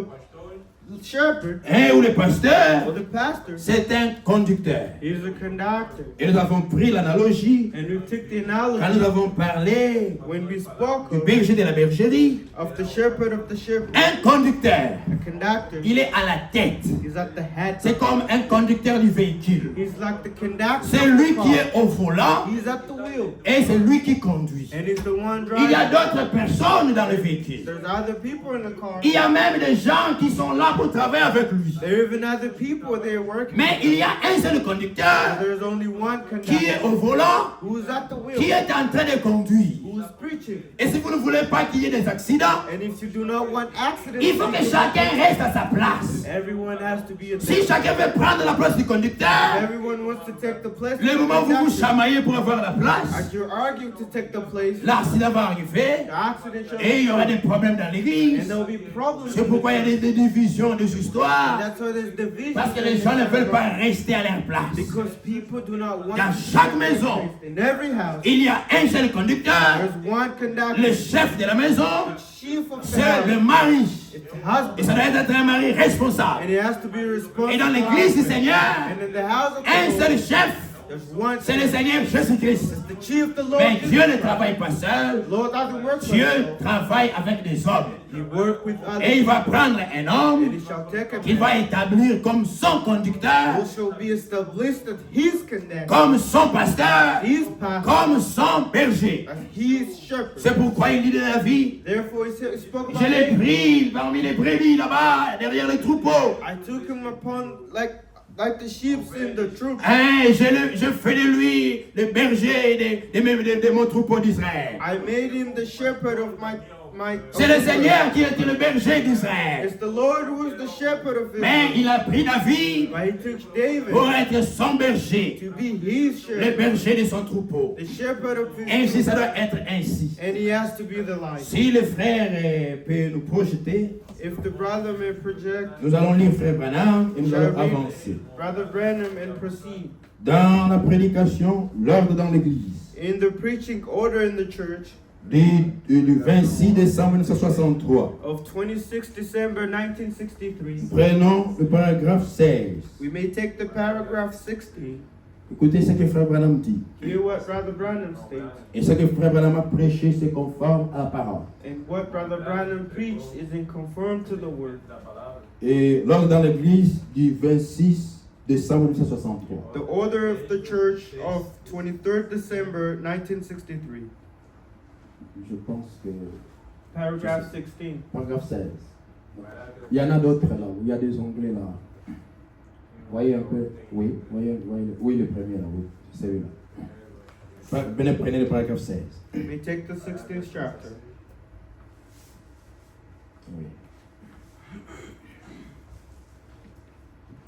shepherd ou le pasteur, or the pastor, c'est un conducteur. he's a conductor. Et nous avons pris l'analogie And we took the quand analogy nous avons parlé when we spoke du berger de la bergerie. of the shepherd of the shepherd. Un conducteur, A conductor, il est à la tête. he's at the head. C'est comme un conducteur du véhicule. He's like the conductor. C'est of lui the qui car. est au volant He's at the wheel. et c'est lui qui conduit. And he's the one Il y a driving. d'autres personnes dans le véhicule. There's other people in the car. Il y a même des gens qui sont là pour travailler avec lui. There are even other people there working. Mais il y a un seul conducteur There's only one qui est conductor au volant, who's at the qui wheel, est en train de conduire. who's preaching. Et si vous ne voulez pas qu'il y ait des accidents, And if you do not want accidents, il faut que chacun reste à sa place. everyone has to be at Si the chacun veut prendre la place du conducteur, Everyone wants to take the place. le of the moment où vous vous conductor. chamaillez pour avoir la place, As you're arguing to take the place, l'accident va arriver the accident shall et il y aura des problèmes dans and l'église. there will be problems. C'est pourquoi il y a des divisions, des histoires. That's why there's division. Parce que les gens ne veulent pas rester à leur place. Because people do not want Dans to chaque take their maison, place. In every house, il y a un seul conducteur, there's one conductor, le chef de la maison, chief of the c'est le house, mari. it's the Et husband, ça doit être un mari responsable. and he has to be responsible. Et dans l'église du Seigneur, And in the house of un the seul Lord, chef, there's one. c'est le Seigneur Jésus-Christ. The chief of the Lord. Mais Dieu ne travaille pas seul. The Lord doesn't work for Dieu himself. travaille avec des hommes. He works with others. Et il va prendre un And homme he shall take a qu'il va établir comme son conducteur, who shall be established as his conductor, comme son pasteur, his pastor, comme son berger. as his shepherd. C'est pourquoi il dit de la vie, Therefore, he spoke about je l'ai David. pris parmi les brebis là-bas, derrière les troupeaux. I took him upon like the sheep in the troop. Et je fais de lui le berger de mon troupeau d'Israël. I made him the shepherd of my. C'est le Seigneur qui était le berger d'Israël. It's the Lord who is the shepherd of Mais Israel. il a pris David But he took David pour être son berger, to be his le shepherd, berger de son troupeau. the shepherd of his Ainsi, sheep. ça doit être ainsi. And he has to be the light. Si le frère peut nous projeter, If the brother may project, nous allons lire Frère Branham et nous shall allons read avancer. Brother Branham and proceed. Dans la prédication, l'ordre dans l'église, In the preaching order in the church du 26 décembre 1963, of 26 December 1963, prenons le paragraphe 16. we may take the paragraph 60. Écoutez ce que Frère Branham dit. Hear what Brother Branham states. Et ce que Frère Branham a prêché, c'est conforme à la parole. And what Brother Branham preached is in conform to the word. Et l'ordre dans l'église du 26 décembre 1963. The order of the church of 23rd December 1963. Je pense que... Paragraph 16. Paragraphe 16. Il y en a d'autres là, où il y a des onglets là. Voyez un peu. Oui, oui, le premier là, oui. C'est celui-là. Venez, prenez le paragraphe 16. We take the 16th chapter. Oui.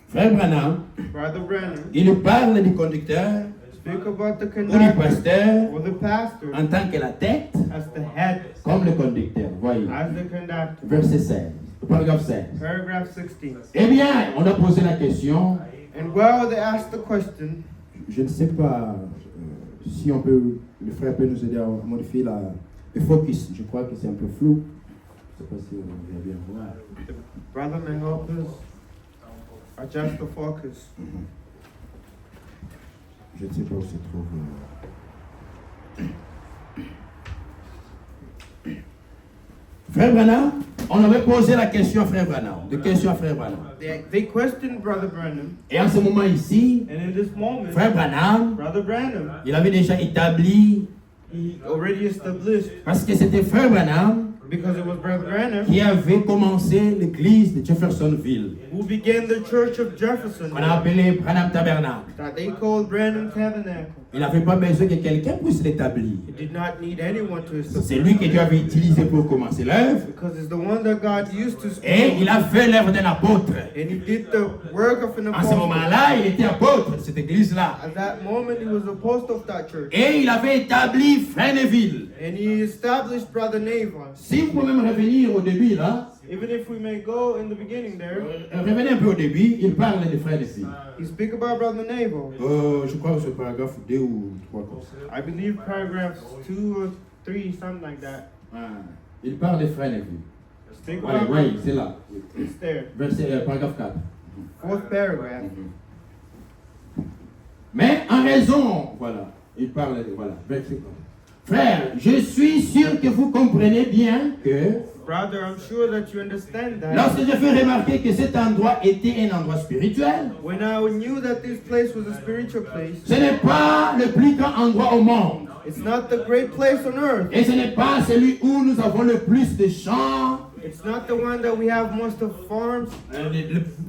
Frère Branham, Brother Branham il parle du conducteur speak about the ou du conductor pasteur or the pastor en tant que la tête, as the head, comme le conducteur. Voyez. as the conductor. Verset 16. Paragraphe 16. Paragraph 16. Eh bien, on a posé la question. And while they asked the question, Je ne sais pas si on peut, le frère peut nous aider à modifier le focus. Je crois que c'est un peu flou. Je ne sais pas si on va bien voir. the brother may help us adjust the focus. Je ne sais pas où se trouve. Frère Branham, on avait posé la question à Frère Branham. De question à Frère Branham. They questioned Brother Branham, Et en ce moment ici, and in this moment, Frère Branham, Brother Branham, il avait déjà établi, he already established, parce que c'était Frère Branham because it was Brother Branham qui avait commencé l'église de Jeffersonville, who began the church of Jefferson, qu'on a appelé Branham Tabernacle. that they called Branham Tabernacle. Il n'avait pas besoin que quelqu'un puisse l'établir. He did not need anyone to C'est establish lui que Dieu avait utilisé pour commencer l'œuvre. because it's the one that God used to Et speak. il a fait l'œuvre d'un apôtre. And he did the work of an En ce apostle. moment-là, il était apôtre de cette église-là. At that moment, he was apostle of that church. Et il avait établi Freineville. And he established Brother Navon. Si vous pouvez même revenir au début, là, Even if we may go in the beginning there, revenez un peu au début, il parle de Freineville. he speak about Brother Navon. Je crois que c'est paragraphe 2 ou 3 comme ça. I believe paragraphs 2 or 3, something like that. Il parle de Freineville. Think Voilà, about oui, c'est là. it's there. Verset, paragraphe 4. Fourth paragraph. Mais en raison, voilà, il parle, voilà, verset 4. Frère, je suis sûr que vous comprenez bien que Brother, I'm sure that you understand that. lorsque je fais remarquer que cet endroit était un endroit spirituel, When I knew that this place was a spiritual place, ce n'est pas le plus grand endroit au monde. it's not the great place on earth. Et ce n'est pas celui où nous avons le plus de chants, It's not the one that we have most of farms,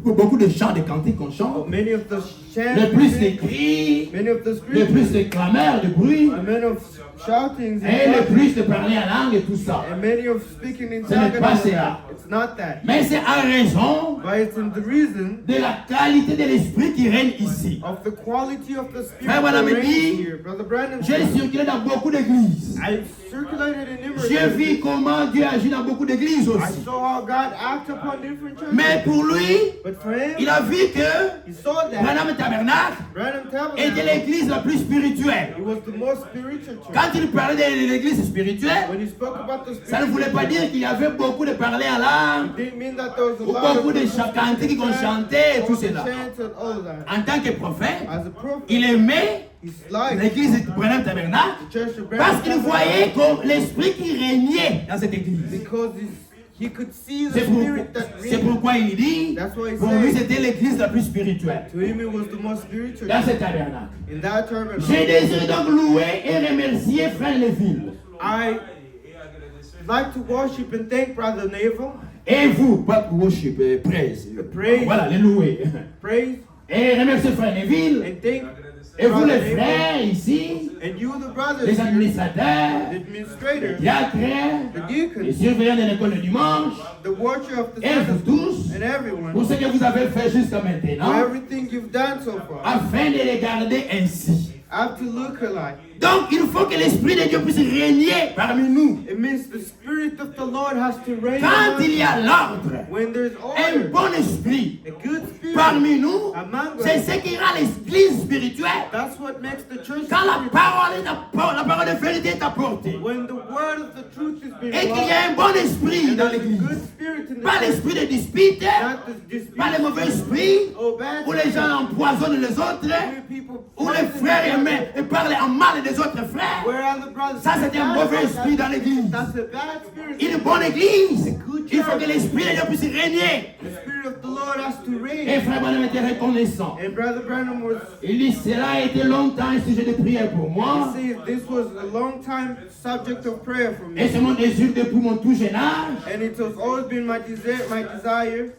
beaucoup de chants, de cantiques qu'on but chante, many of the chants, le plus de cris, many of the le spiritual, plus de clameurs, de bruit, the many of shoutings et le and, plus de parler en langue et tout ça. and many of speaking in Ce n'est tongues. pas cela. It's not that. Mais c'est en raison But it's in the reason de la qualité de l'esprit qui règne ici. of the quality of the spirit Frère Branham that reigns dit, here. Brother Brandon, J'ai circulé dans beaucoup d'églises. I circulated in numerous J'ai vu churches. comment Dieu agit dans beaucoup d'églises I aussi. saw how God acted upon different churches. Mais pour lui, But for him, il a vu que he saw that Branham Tabernacle Branham était Tabernacle, l'église la plus spirituelle. it was the most spiritual church. Quand il parlait de l'église spirituelle, When he spoke about the ça ne voulait spiritual pas dire qu'il y avait beaucoup de parler en langue, it didn't mean that there was a ou lot beaucoup of de people cantiques qu'on chantait et tout cela. chants and all of that. En tant que prophète, As a prophet, il aimait he liked l'église de Branham Tabernacle the church of parce Branham qu'il Tabernacle voyait comme l'esprit qui régnait dans cette église. because he could see the C'est pour- spirit that c'est reigned. pourquoi il dit, That's why he pour lui said, c'était l'église la plus spirituelle to him it was the most spiritual dans ce church. tabernacle. In that tabernacle, J'ai désiré donc louer et remercier Frère Léville. I like to worship and thank Brother Naval. Et vous, pas worship, praise. Praise. Voilà, les louer. Praise Et remercier Frère Léville. and thank Et vous les Brother Naval. frères ici, And you, the brothers, les here, administrateurs, the les administrators, diacres, the les deacons, surveillants de l'école le dimanche, the watcher of the et vous Sabbath, tous, and everyone, pour ce que vous avez fait jusqu'à for maintenant, everything you've done so far. afin de les garder ainsi. I have to look alike. Donc, il faut que l'Esprit de Dieu puisse régner parmi nous. It means the Spirit of the Lord has to reign Quand among il y a l'ordre, when there's un order, bon esprit a good spirit parmi nous, among c'est us. ce qui rend l'église spirituelle. That's what makes the church Quand la spiritual. parole de vérité est apportée, When the word of the truth is being et qu'il y brought, a un bon esprit and dans there's a good l'église, spirit in the pas church, l'esprit de dispute, not the dispute, pas les mauvais esprits, or bad où les gens empoisonnent les autres, where people où les poison frères each other, aiment et parlent en mal des autres frères. where other brothers Ça, c'est un mauvais esprit dans l'église. That's a bad spirit. Une bonne église, il faut que l'esprit de Dieu puisse régner. The spirit of the Lord has to Et reign. frère Branham était reconnaissant. And Brother Branham was, Il dit, cela a été longtemps un sujet de prière pour moi. he says, this was a long time subject of prayer for Et me. c'est mon désir depuis mon tout jeune âge. And it has always been my desire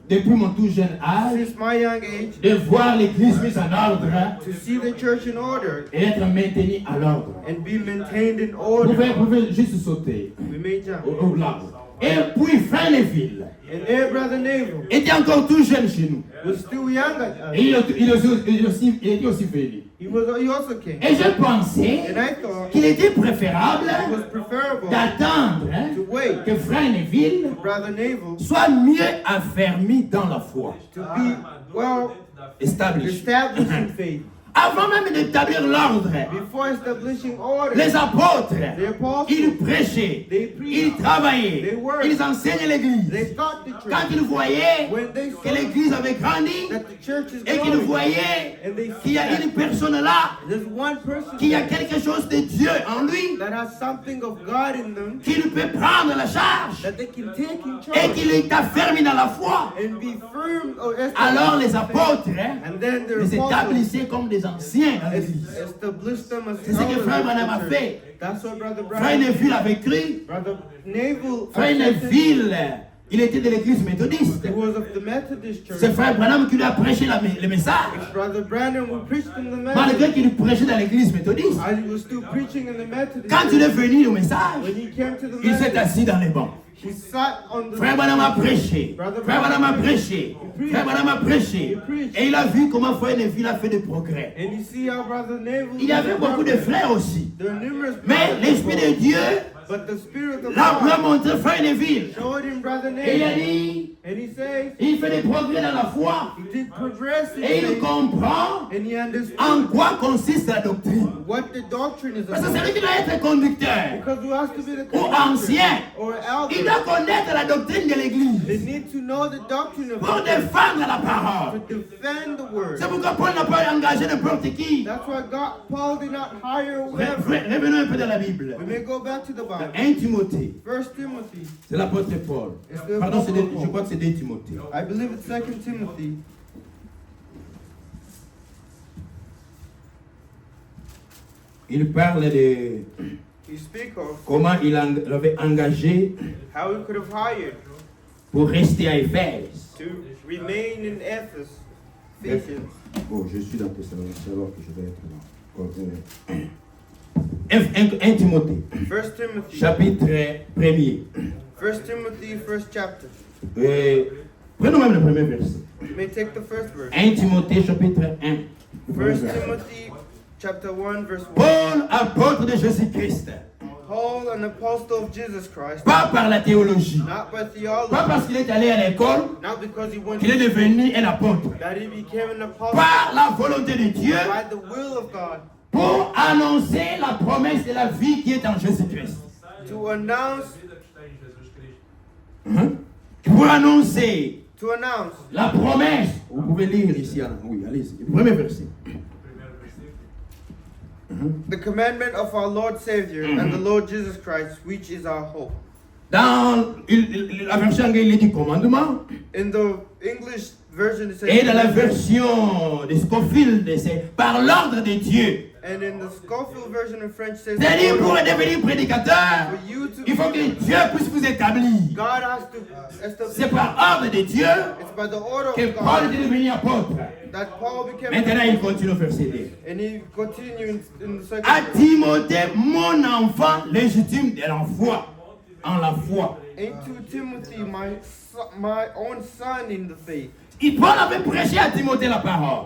Depuis mon tout jeune âge. since my young age De voir l'église mise en ordre to see the church in order et être maintenue à l'ordre. and be maintained in Vous order. pouvez juste sauter We may jump. au l'arbre. Et puis Frère Léville And there, Brother Naval était encore tout jeune chez nous. was still young at us. Et il était aussi venu. He also came. Et je pensais And I thought qu'il était préférable it was preferable d'attendre to wait que Frère Léville Brother Naval soit mieux affermi dans la foi. to be well Established. established in faith. Avant même d'établir l'ordre, Before establishing order, les apôtres, the apostles, ils prêchaient, they preached, ils travaillaient, they worked, ils enseignaient l'église. they taught the Quand church. ils voyaient When they que saw l'église avait grandi that the church is et qu'ils growing, voyaient and they qu'il y a see une that personne là, there's one person qu'il y a quelque chose de Dieu en lui, that has something of God in them qu'il peut prendre la charge that they can take in et charge qu'il est affermi dans la foi. and be firm or Alors les established. apôtres And then the les apostles établissaient comme des anciens dans l'église. established them as C'est ce que elders Frère of Branham a the fait. church. That's what Brother Frère Branham Neville avait cru. Brother Naval Frère accepted. Neville, il était de l'église méthodiste. He was of the Methodist church. C'est Frère Branham qui lui a prêché le message. Brother Branham who preached in the Malgré Methodist. qu'il prêchait dans l'église méthodiste. As he was still preaching in the Methodist Quand il est church, venu au message, when he came to the il s'est Methodist, assis dans les bancs. he sat on the Frère Branham a prêché. Frère Branham a prêché. Frère Branham a prêché. Et il a vu comment Frère Neville a fait des progrès. and you see how Brother Naval Il y avait beaucoup de frères aussi. There are numerous Mais brothers, l'Esprit de Dieu but the Spirit of l'a God montré Frère Neville. showed him Brother Et il a Naval. dit, And he says il fait des progrès dans la foi he did progress in et il faith, comprend and he en understood quoi consiste la doctrine. what the doctrine is Parce que c'est about. lui qui doit être conducteur Because who has to be the ou ancien. or Il elder? doit connaître la doctrine de They l'Église need to know the doctrine of pour God défendre la to parole. defend the word. C'est pourquoi Paul n'a pas engagé n'importe qui. That's why Paul did not hire whoever. Revenons un peu dans la Bible. We may go back to the Bible. 1 Timothée, 1 Timothy. c'est l'apôtre Paul. It's the Pardon, Apostle je Paul. crois que c'est 2 Timothée. I believe it's 2 Timothy. Il parle de You speak of comment il l'avait engagé how he could have hired pour rester à Éphèse. to remain in Ephesus. Ephesians. Bon, je suis dans Thessalonique, c'est alors que je vais être là. 1 Timothée, 1 Timothy. chapitre 1er. 1 Timothy, first chapter. Prenons même le premier verset. You may take the first verse. 1 Timothée, chapitre 1. le premier 1 verset. Timothy, chapter 1, verse 1. Paul, apôtre de Jésus-Christ, Paul, an apostle of Jesus Christ, pas par la théologie, not by pas theology, parce qu'il est allé à l'école, not because he went qu'il est devenu un apôtre, that he became an apostle, par la volonté de Dieu, by the will of God, pour annoncer la promesse de la vie qui est en Jésus-Christ. to announce Pour annoncer announce la promesse. Vous pouvez lire ici, Alain. Oui, allez-y. Le premier verset. the commandment of our Lord Savior and the Lord Jesus Christ, which is our hope. Dans la version anglaise, il dit commandement. In the English version, it says Et dans la commandment, version de Scofield, c'est par l'ordre de Dieu. and in the Scofield version in French, it says C'est-à-dire, pour order. devenir prédicateur, For you to il faut que Dieu puisse vous établir. God has to C'est establish. par ordre de Dieu It's by the order que of Paul God est devenu apôtre. that Paul became. Maintenant, il continue au verset 2. And he continued in the second À verse. Timothée, mon enfant légitime de la foi, en la foi. Into Timothy, my own son in the faith. Et Paul avait prêché à Timothée la parole.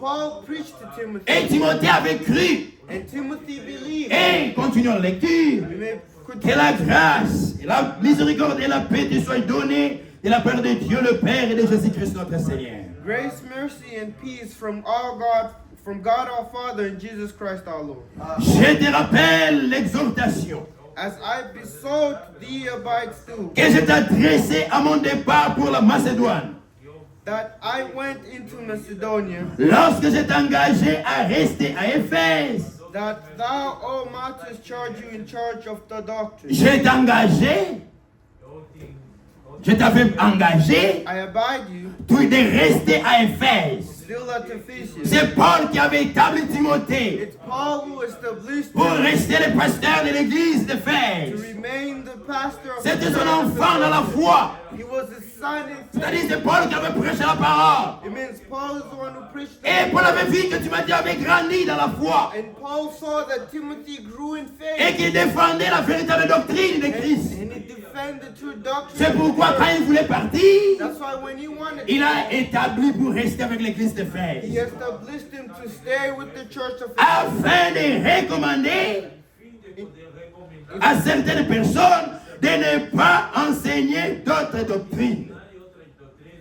Paul preached to Timothy, Et Timothée avait cru. and Timothy believed. Et continuons la lecture. We may Que la grâce, et la miséricorde et la paix te soient données de la part de Dieu le Père et de Jésus-Christ notre Seigneur. grace, mercy, and peace from God our Father and Jesus Christ our Lord. Je te rappelle l'exhortation As I besought thee abide still, que je t'adressais à mon départ pour la Macédoine. that I went into Macedonia, Lorsque je t'engageais à rester à Éphèse, that thou, O Martyrs, charge you in charge of the doctrine. je t'engageais, je t'avais engagé I abide you, de rester à Éphèse. still at Ephesus. C'est Paul qui avait établi Timothée It's Paul who established pour him rester le pasteur de l'église to d'Éphèse. remain the pastor of C'était the son church of enfant dans la Ephesus. foi. He was his son in C'est-à-dire faith. c'est Paul qui avait prêché la parole. It means Paul is the one who preached the Et Paul avait vu que Timothée avait grandi dans la foi And Paul saw that Timothy grew in et faith. qu'il défendait la véritable doctrine de Christ. And he defended true doctrine. C'est pourquoi quand il voulait partir, That's why when he wanted il to, a établi pour rester avec l'église he d'Éphèse established him to stay with the church of afin de recommander à certaines personnes de ne pas enseigner d'autres doctrines.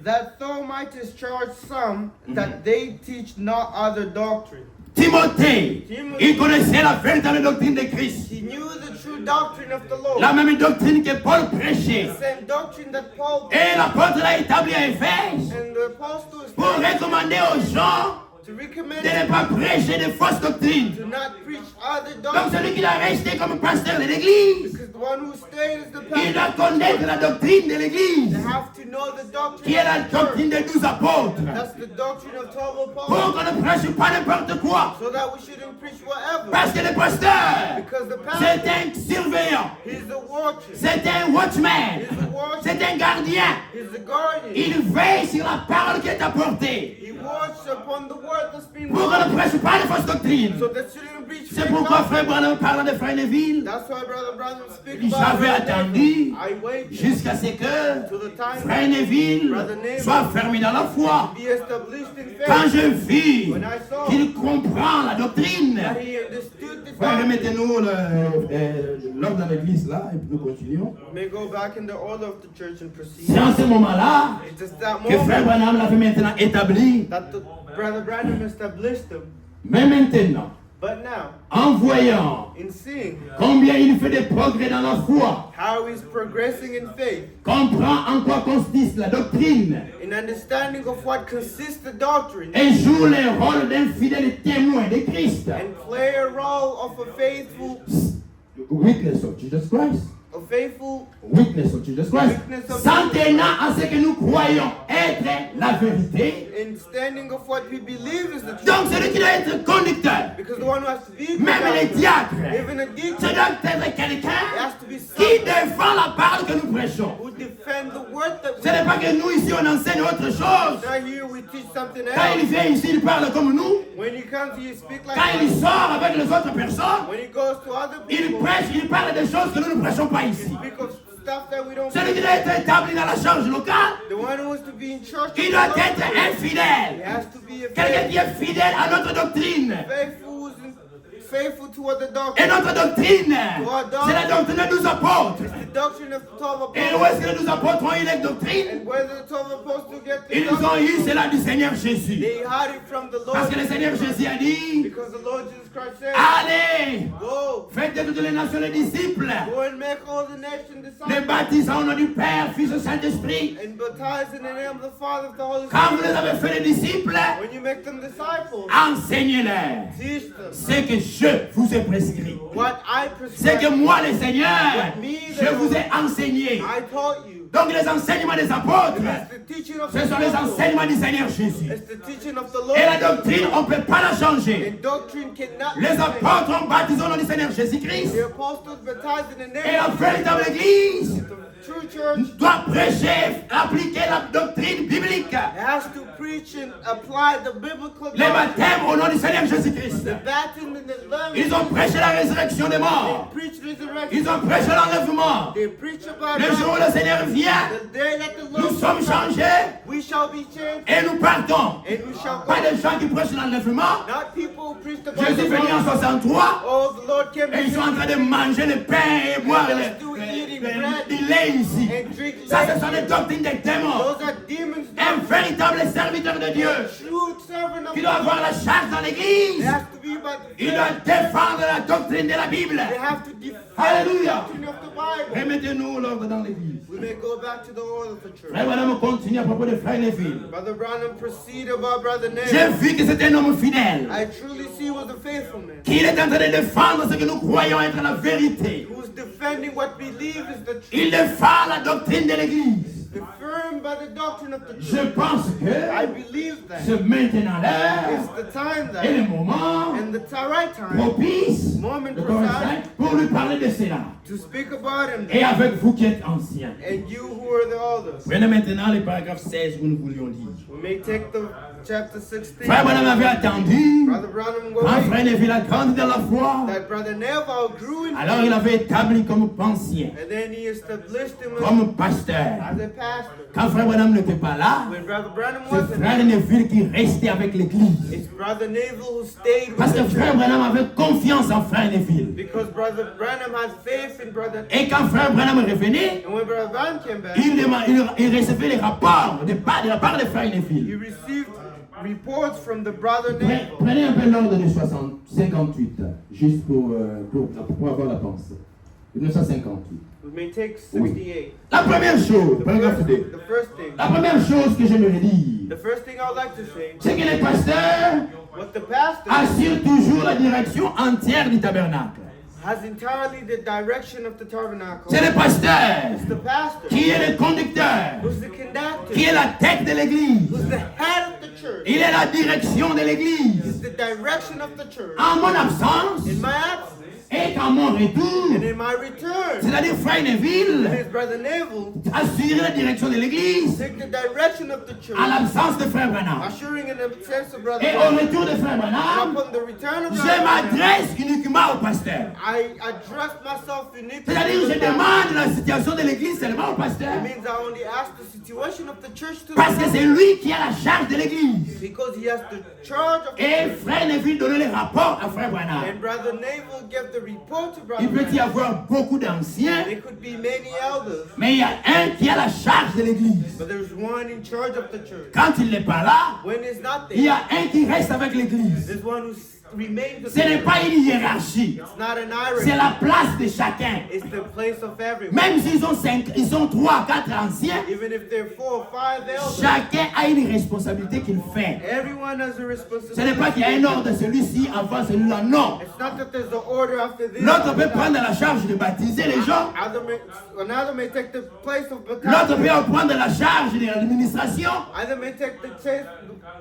that thou mightest charge some that they teach not other doctrine. Timothée, il connaissait la véritable doctrine de Christ. He knew the true doctrine of the Lord. La même doctrine que Paul prêchait. The same doctrine that Paul Et l'apôtre l'a établi à Éphèse and the apostle is pour recommander aux gens to recommend de ne pas prêcher de fausses doctrines. to not preach other Donc doctrine. celui qui a resté comme pasteur de l'église, Because the one who stayed is the il doit pastor. connaître la doctrine de l'église, They have to know the doctrine qui est la of the church. doctrine des 12 apôtres. That's the doctrine of 12 Pour apostles. qu'on ne prêche pas n'importe quoi. So that we shouldn't preach whatever. Parce que le pasteur, Because the c'est pastor, un surveillant, he's the watcher. c'est un watchman, He's the watcher. c'est un gardien. He's the guardian. Il veille sur la parole qui est apportée He watches upon the word that's been pour qu'on written. ne prêche pas de fausses doctrines. So that shouldn't be preach C'est fake pourquoi doctrine. frère Branham parle de Frère Neville. That's why Brother Branham speaks about J'avais Brother attendu Neville. I waited jusqu'à ce que to the time Frère Neville soit fermé dans la foi. to be established in Quand faith. je vis When I saw qu'il comprend la doctrine, that he understood the frère, doctrine. remettez-nous l'ordre dans l'église là et puis nous continuons. We may go back in the order of the church and proceed. C'est en ce moment-là It's just that que frère moment Branham l'avait maintenant établi. that the Brother Branham established them. Mais maintenant, But now, en voyant in seeing combien il fait des progrès dans la foi, how he's progressing in faith, comprend en quoi consiste la doctrine in understanding of what consists the doctrine, et joue le rôle d'un fidèle témoin de Christ. and play a role of a faithful Witness of Jesus Christ. Witness of Jesus Christ. S'en tenant à ce que nous croyons être la vérité. in standing of what we believe is the truth. Donc celui qui doit être conducteur, Because the one who has to be même les diacres, even a ce deacon, doit être it quelqu'un has to be qui someone défend la parole que nous prêchons. who defend the word that Ce n'est pas que nous ici on enseigne autre chose. now here we teach something Quand il else. vient ici, il parle comme nous. When he comes here, he speaks like Quand il us. sort avec les autres personnes, When he goes to other il people, prêche, il parle des choses que nous ne prêchons pas he ici. speaks of stuff that we don't Celui qui believe. doit être établi dans la charge locale, The one who is to be in church, il doit être he infidèle. has to be a Quelqu'un qui est fidèle à notre doctrine. faithful to what the Et doctrine. notre doctrine, c'est la doctrine des 12 apôtres. The doctrine of the 12 Et où apostles. est-ce que les 12 apôtres ont eu leur doctrine? And where the 12 apostles get the Ils ont doctrine, eu cela du Seigneur Jésus. they had it from the Parce Lord. que le Seigneur Jésus a dit, Because the Lord Jesus Christ said, allez, go, faites de toutes les nations les disciples, go and make all the nations les disciples, baptisant au nom du Père, Fils et Saint-Esprit. and baptize in the name of the Father, of the Holy Quand vous les Spirit. avez fait les disciples, When you make them disciples, enseignez-les teach them ce que je vous ai prescrit. what I C'est que prescribe. moi, le Seigneur, je vous ai enseigné. I taught you. Donc les enseignements des apôtres, It's the teaching of ce the sont les apostles. enseignements du Seigneur Jésus. It's the teaching of the Lord. Et la doctrine, on ne peut pas la changer. And doctrine cannot be Les changed. apôtres ont baptisé au nom du Seigneur Jésus-Christ. The apostles baptized in the Et name la of véritable Église the true church. doit prêcher, appliquer la doctrine biblique. Has to preach and apply the biblical Les doctrine. baptêmes au nom du Seigneur Jésus-Christ. The baptism in the Ils Lamb. ont prêché la résurrection des morts. They preach resurrection. Ils ont prêché l'enlèvement. They preach about Le jour où le Seigneur vient, the day that the nous Lord sommes changés we shall be changed et nous partons. and we shall Pas go. des gens qui prêchent l'enlèvement. Not people who preach about Jésus est venu en the 63 Oh, the Lord came et ils sont en train de manger le pain et boire le lait ici. and drink Ça, ce life. sont les doctrines des démons. Those are demons. Un véritable serviteur de Dieu True servant of qui doit avoir la charge dans It l'église. has to be about the Il doit défendre la doctrine de la Bible. They have to defend Alléluia. the doctrine of the Bible. Remettez-nous l'ordre dans l'église. We may go back to the order of the church. Frère Branham continue à propos de Frère Neville. Brother Branham proceed about Brother J'ai Neville. vu que c'est un homme fidèle. I truly see he was a faithful man Qu'il est en train de défendre ce que nous croyons être la vérité. who's defending what we believe is the truth. Il défend la doctrine de l'église. Confirmed by the doctrine of the Je truth. pense I que believe that. c'est maintenant l'heure It's the time et le that moment and the right time propice Moment de precise. coïncidence pour lui parler de cela. to speak about him Et avec vous qui êtes anciens. and you who are the elders. Prenez maintenant le paragraphe 16 où nous voulions lire. We may take the chapter 16. Frère Branham avait attendu. Brother Branham Quand waited Frère Neville a grandi dans la foi, that Brother Neville grew in alors il avait établi comme pensier, and then he established him comme pasteur. as a pastor. Quand Frère Branham n'était pas là, When Brother Branham c'est wasn't Frère there, Neville qui restait avec l'église. it's Brother Neville who stayed with Parce que the Frère church. Branham avait confiance en Frère Neville. Because Brother Branham has faith in Brother. Et quand Frère Branham revenait, And when Brother Branham came back, il recevait les rapports de la part de Frère he Neville. received reports from the Brother Neville. Prenez un peu l'ordre de 58, juste pour avoir la pensée. 1958. We may take 68. La première chose, paragraphe 2. The first thing. La première chose que j'aimerais dire, The first thing I would like to say, c'est que les pasteurs what the pastor assurent toujours la direction entière du tabernacle. has entirely the direction of the tabernacle. C'est le pasteur It's the pastor qui est le conducteur, who's the conductor, qui est la tête de l'église. who's the head of the church. Il est la direction de l'église. It's the direction of the church. En mon absence, In my absence, Et qu'en mon retour, And in my return, c'est-à-dire Frère Neville, his brother Neville assurer la direction de l'église take the direction of the church, en l'absence de Frère Branham. assuring an absence of brother Et au Branham. retour de Frère And Branham, upon the return of je brother Branham, m'adresse uniquement au pasteur. I address myself uniquely C'est-à-dire to je the pastor. demande la situation de l'église seulement au pasteur. It means I only ask the situation of the church to Parce que the c'est lui qui a la charge de l'église. because he has the charge of the Et church. Frère Neville donnait les rapports à Frère Branham. And brother Neville gave the report to brother Il peut y Branham. avoir beaucoup d'anciens, There could be many elders, mais il y a un qui a la charge de l'église. but there's one in charge of the church. Quand il n'est pas là, When he's not il y there, a un qui reste avec l'église. there's one who remains with Ce n'est the pas church. une hiérarchie, It's not an c'est hierarchy. la place de chacun. It's the place of everyone. Même s'ils ont 3, 4 anciens, Even if there are 4 or 5 elders, chacun a une responsabilité qu'il fait. everyone has a Ce n'est responsibility. pas qu'il y a un ordre, celui-ci avant celui-là, non. It's not that there's an order after this. L'autre after peut that. prendre la charge de baptiser les gens. Another may take the place of L'autre baptizing. peut prendre la charge de l'administration, Either may take the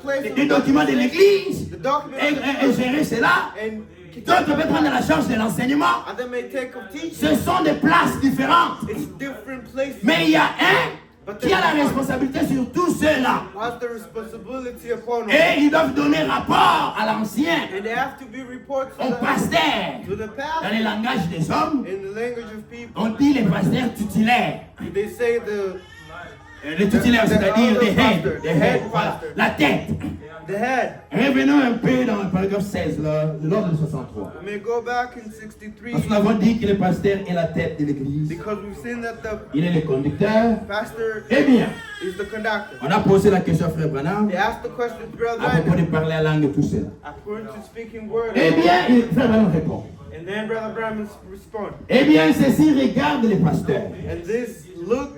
place of des documents de l'église, the document et, of the et church, gérer cela. and D'autres peuvent prendre la charge de l'enseignement. other may take of teaching. Ce sont des places différentes. It's different places. Mais il y a un qui a la responsabilité sur tous ceux-là. Who has the responsibility upon Et us. ils doivent donner rapport à l'ancien, And they have to be reported au pasteur. to the Dans pastor le langage des hommes, in the language of people. on dit les pasteurs titulaires. They say the Les titulaires, c'est-à-dire des heads, voilà, la tête. head. Revenons un peu dans le paragraphe 16, là, de l'ordre de 63. We may go back in 63 Parce que nous avons dit que le pasteur est la tête de l'église. because we've seen that the Il est le conducteur. pastor Eh bien, is the conductor. on a posé la question à Frère Branham They asked the question to Brother à propos de Branham parler la langue et tout cela. according to speaking word. Eh bien, Frère Branham répond. And then Brother Branham responded. Eh bien, ceci regarde les pasteurs. And this look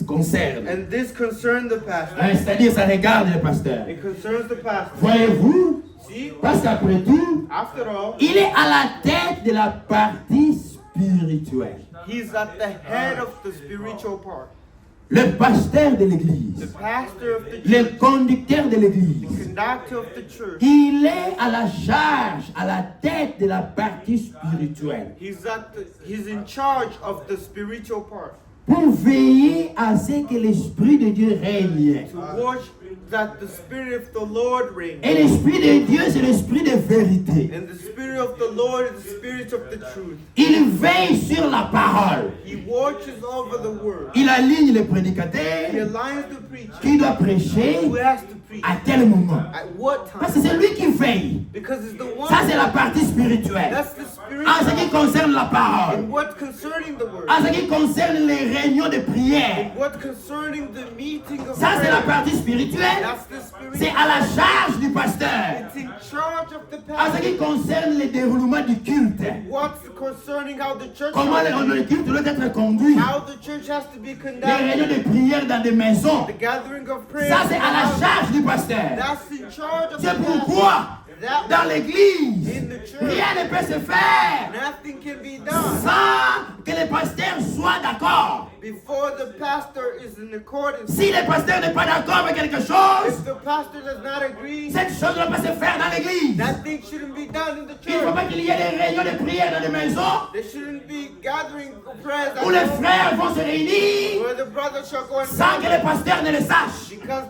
Concerne. and this concerned the pastor. C'est-à-dire, ça regarde les pasteurs. It concerns the pastor. Voyez-vous, See, parce qu'après tout, after all, il est à la tête de la partie spirituelle. he's at the head of the spiritual part. Le pasteur de The l'église, pastor of the church, le conducteur de l'église, conductor of the church. il est à la charge, à la tête de la partie spirituelle He's in charge of the spiritual part. pour veiller à ce que l'Esprit de Dieu règne. To watch that the Spirit of the Lord reigns. Et l'Esprit de Dieu, c'est l'Esprit de vérité. And the Spirit of the Lord is the Spirit of the truth. Il veille sur la parole. He watches over the word. Il aligne le He prédicateur aligns the preacher qui doit prêcher who has to preach. à tel moment. At what Parce time? que c'est lui qui veille. Because it's the one. Ça, c'est la partie spirituelle. That's the En ce qui spirit. concerne la parole, And what concerning the word? en ce qui concerne les réunions de prière, And what concerning the meeting of ça, c'est la prayer? partie spirituelle. That's the spirit. C'est à la charge du pasteur. It's in charge of the En ce pastor. qui concerne le déroulement du culte, What's concerning how the church comment le culte doit être conduit, how the church has to be les conducted. réunions de prière dans des maisons, The gathering of prayer. ça, c'est à la charge du pasteur. That's in charge of the C'est pastor. pourquoi, That dans l'église, in the church, rien ne peut se faire nothing can be done sans que le pasteur soit d'accord. before the pastor is in accordance. Si le pasteur n'est pas d'accord avec quelque chose, If the pastor does not agree, cette chose ne doit pas se faire dans l'église. that thing shouldn't be done in the Il ne faut church. pas qu'il y ait des réunions de prière dans des maisons There shouldn't be gathering of prayers où les at home frères vont se réunir where the brothers shall go and sans que le pasteur ne le sache. because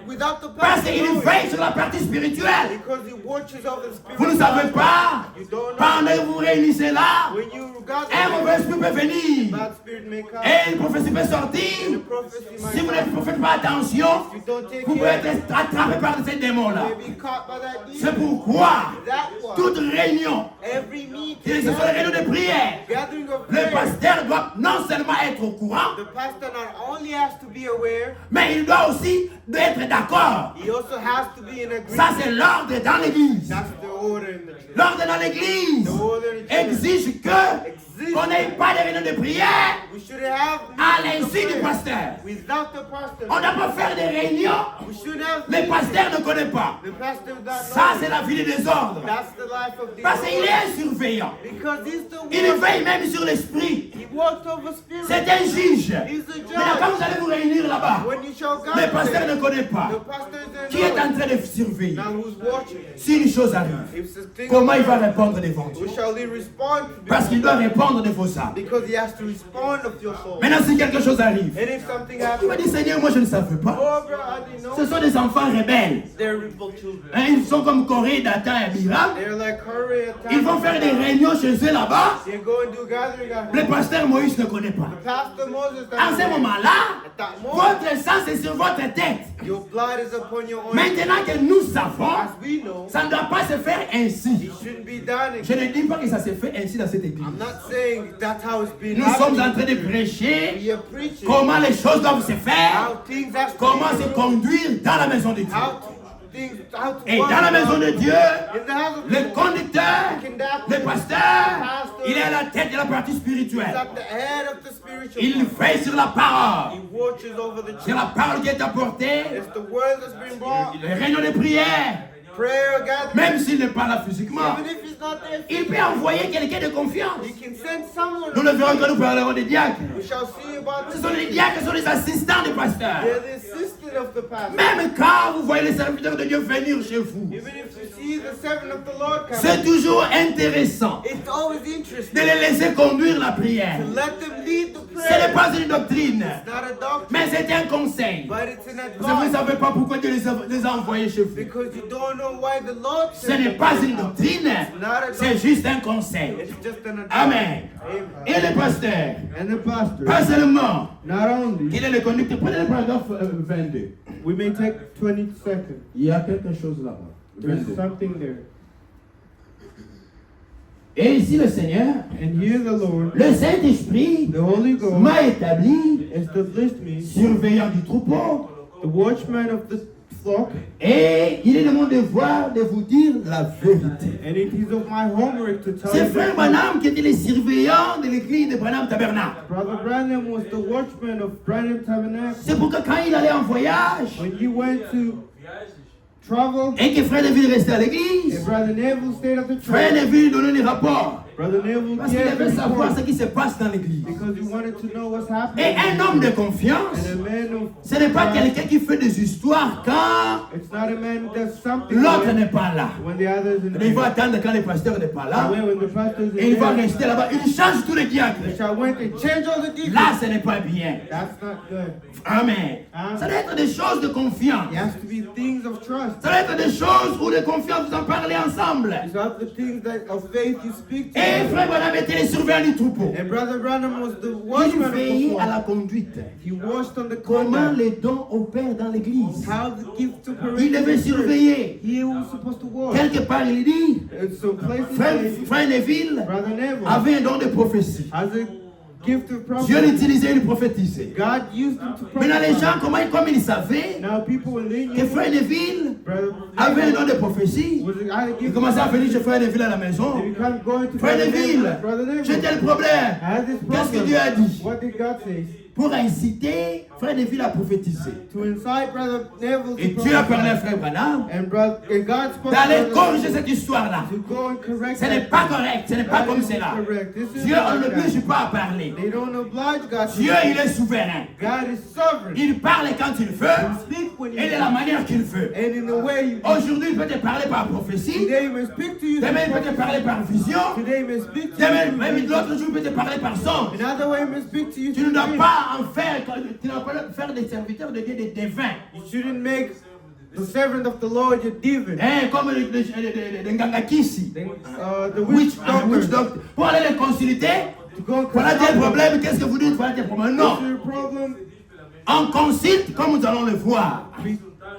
without the Parce pastor qu'il knowing, veille sur la partie spirituelle. because he watches over the spirit. Vous ne savez pas, You don't know pendant que vous vous réunissez là, when you gather, un mauvais esprit peut venir bad spirit may come. et une prophétie peut The sortir. prophecy Si vous might ne come. faites pas attention, If you don't take vous pouvez care, être attrapé par ces démons-là. you may be caught by that C'est demon. pourquoi That one, toute réunion, every et meeting, ce sont les réunions de prière, gathering of le prayer, pasteur doit non seulement être au courant, the pastor not only has to be aware, mais il doit aussi être d'accord. he also has to be in Ça, agreement. c'est l'ordre dans l'église. That's the order in the church. L'ordre dans l'église The order in the church exige qu'on n'ait pas de réunion de prière We should have à meetings of l'insu du prayer pasteur. without the pastor. On n'a pas faire des réunions, We should have le pasteur ne connaît pas. the pastor that Ça, knows. c'est la vie des désordre. That's the life of the Parce qu'il Lord. est un surveillant. Because he's the Il one. veille même sur l'esprit. He walks over spirit. C'est un juge. He's a Maintenant, quand judge. vous allez vous réunir là-bas, When you shall le gather pasteur there, ne connaît pas. the pastor is qui est knows. en train de surveiller. Now who's watching? Si une chose arrive, If the thing comment il va occurs, répondre devant Dieu? who shall he respond to? Parce qu'il doit répondre de vos âmes. Because he has to respond of your soul. Maintenant, si quelque chose arrive, And if something il va happens, dire, Seigneur, moi je ne savais pas. oh bro, I didn't know. Ce sont des enfants rebelles. They're rebel children. Hein, ils sont comme Corée, Dathan et Abiram. They're like Hurry Ils vont faire des réunions chez eux là-bas. They go and do gathering at Le home. pasteur Moïse ne connaît pas. Pastor Moses, À ce moment-là, at that moment, votre sang c'est sur votre tête. your blood is upon your own. Maintenant que nous savons, As we know, ça ne doit pas se faire ainsi. it shouldn't be done Je again. ne dis pas que ça se fait ainsi dans cette église. I'm not saying that's how it's been Nous sommes en train happening. de prêcher We are preaching comment les choses doivent se faire, how things have to comment be se done, conduire dans la maison de Dieu. how to Et work dans la maison de out. Dieu, In the house of le God, conducteur, le pasteur, il est à la tête de la partie he's spirituelle. at the head of the spiritual Il part. veille sur la parole. He watches over the C'est la church. parole qui est apportée, It's the word that's been brought. les réunions de prière, Prayer gathering. même s'il n'est pas là physiquement. Even if he's not there, Il peut envoyer quelqu'un de confiance. he can send someone. Nous le verrons quand nous parlerons des diacres. We shall see about Ce this. sont les diacres, ce sont les assistants des pasteurs. They're the assistant of the pastor. Même quand vous voyez les serviteurs de Dieu venir chez vous, Even if you see the servant of the Lord c'est come, toujours intéressant it's always de interesting les laisser conduire la prière. to let them lead the Ce n'est prayer. pas une doctrine, It's not a doctrine, mais c'est un conseil. but it's an Vous ne advice. savez pas pourquoi Dieu les a envoyés chez vous. Because you don't know why the Lord Ce sent n'est them. pas une doctrine, c'est juste un conseil. It's just an advice. Amen. Amen. Et le pasteur, And the pastor, pas seulement not only, qu'il est le conducteur. Prenez le paragraphe 22. we may take 20 seconds. Il y a quelque chose là-bas. There's 22. something there. Et ici le Seigneur, And here the Lord, le Saint-Esprit the Holy Ghost, m'a établi established me, surveillant du troupeau. the watchman of the flock, Et il est de mon devoir de vous dire la vérité. and it is of my homework to tell C'est you Frère the truth. Branham qui était le surveillant de l'église de Branham Tabernacle. Brother Branham was the watchman of Branham Tabernacle. C'est pourquoi quand il allait en voyage When you went to travel, et que Frère Neville restait à l'église, and Brother Neville stayed at the Frère church, Neville donnait les rapports. Brother Neville Parce qu'il gave devait the savoir ce report qui se passe dans l'église. because he wanted to know what's Et happening. un homme de confiance, And a man of ce n'est pas quelqu'un qui fait des histoires quand it's not a man who does something l'autre when n'est pas là. the other is in Il va the attendre quand le pasteur n'est pas là. when the pastor is Et il va in there. rester là-bas. Il change tous les diacres. So I went and changed all the deacons. Là, ce n'est pas bien. That's not good. Amen. Ça doit être des choses de confiance. It has to be things of trust. Ça doit être des choses où de confiance vous en parlez ensemble. These are the things that of faith you speak to. Et Frère Branham était le surveillant du troupeau. And Brother Branham was the Il watchman of the veillait à la flock. conduite. He watched on the Comment conduct. les dons opèrent dans l'église. How the gift to Il devait surveiller. He was supposed to watch. Quelque part, il dit, And so places Frère Neville Brother Neville avait un don de prophétie. has a gift of Dieu prophecy. l'utilisait, il prophétisait. God used him to Maintenant, les gens, prophesy. comme ils savaient Now people in que Lincoln, Frère Neville Brother avait un Neville don de prophétie, was had a ils gift. commençaient à venir chez Frère Neville à la maison. They become going to Frère Neville, Brother Neville. j'ai tel problème. I had this Qu'est-ce que problem. Dieu a dit? What did God say? Pour inciter Frère Neville à prophétiser. To incite Brother Neville Et to Dieu a parlé à prophesy. Frère Branham And God spoke d'aller to corriger Brother cette histoire-là. to go and correct Ce n'est that. pas correct, ce n'est pas That comme isn't cela. correct. This is Dieu not ne like l'oblige that. pas à parler. They don't oblige God to Dieu, speak. il est souverain. God is sovereign. Il parle quand il veut Speak when et you de la manière qu'il veut. and in the way you Aujourd'hui, il peut te parler par prophétie. Today he may speak to you. Demain, il peut te parler par vision. Today he may speak to Demain, you. même l'autre jour, il peut te parler par son. Another way he may speak to you. Tu ne dois through pas en faire, tu ne dois pas faire des serviteurs de Dieu des devins. dreams. You shouldn't make the servant of the Lord your divine. Hein, comme les Ngangakisi. The witch Witch doctor. doctor. Pour aller les consulter, To go and voilà tel consult problème, qu'est-ce que vous dites? Voilà tel problème. them. Non. What's your problem? On consulte, comme nous allons le voir.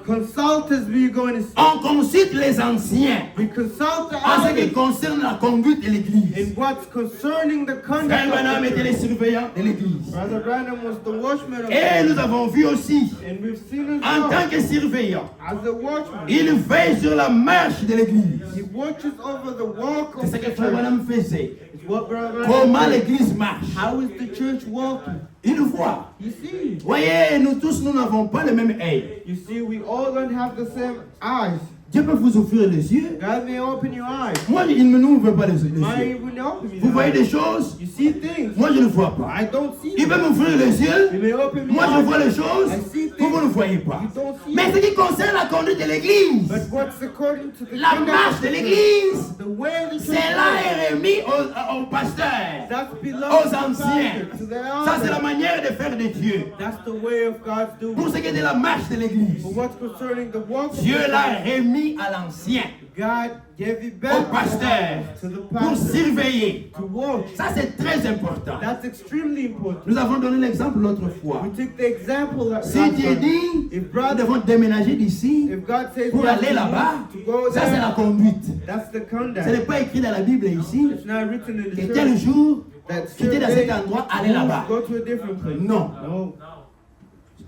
Consult as we go and On consulte les anciens we consult the en ce qui elders concerne la conduite de l'église. in what's concerning the conduct Frère Branham of était the le surveillant de l'église. Brother Branham was the watchman of Et nous avons vu aussi, and we've seen as en well tant que surveillant, as a watchman. il veille sur la marche de l'église. He watches over the walk C'est of ce the que Frère church. Branham faisait. It's what Brother Comment Branham did. l'église marche. How is the church walking? Il voit. You see. Voyez, nous tous, nous n'avons pas le même œil. You see, we all don't have the same eyes. Dieu peut vous ouvrir les yeux. God may open your eyes. Moi, il ne m'ouvre pas les yeux. Mine will open me. Vous voyez des choses? You see things. Moi, je ne vois pas. I don't see Il them. peut m'ouvrir les He yeux. may open me Moi, je eyes. vois les choses. I see Vous, vous ne things. voyez pas. You don't see Mais them. ce qui concerne la conduite de l'Église, But what's according to the la conduct marche of de the l'Église, church, the way the church cela works, est remis aux pasteurs, that belongs aux to the anciens. pastor, to the Ça, c'est la elders. manière de faire de Dieu. That's the way of God's doing. Pour ce qui est de la marche de l'Église, But what's concerning the walk of Dieu the l'a church, remis à l'ancien God gave it au back pasteur to the pour pastor surveiller. to watch. Ça, c'est très important. That's extremely important. Nous avons donné l'exemple l'autre fois. We took the example that Si last Dieu time. dit, If nous brother, devons déménager d'ici if God says pour we have aller to là-bas, move, to go ça, c'est la there, conduite. that's the Ce conduct. n'est pas écrit dans la Bible ici It's not written in the que tel church jour, that quitter dans cet endroit, aller là-bas. go to a different place. Non. No.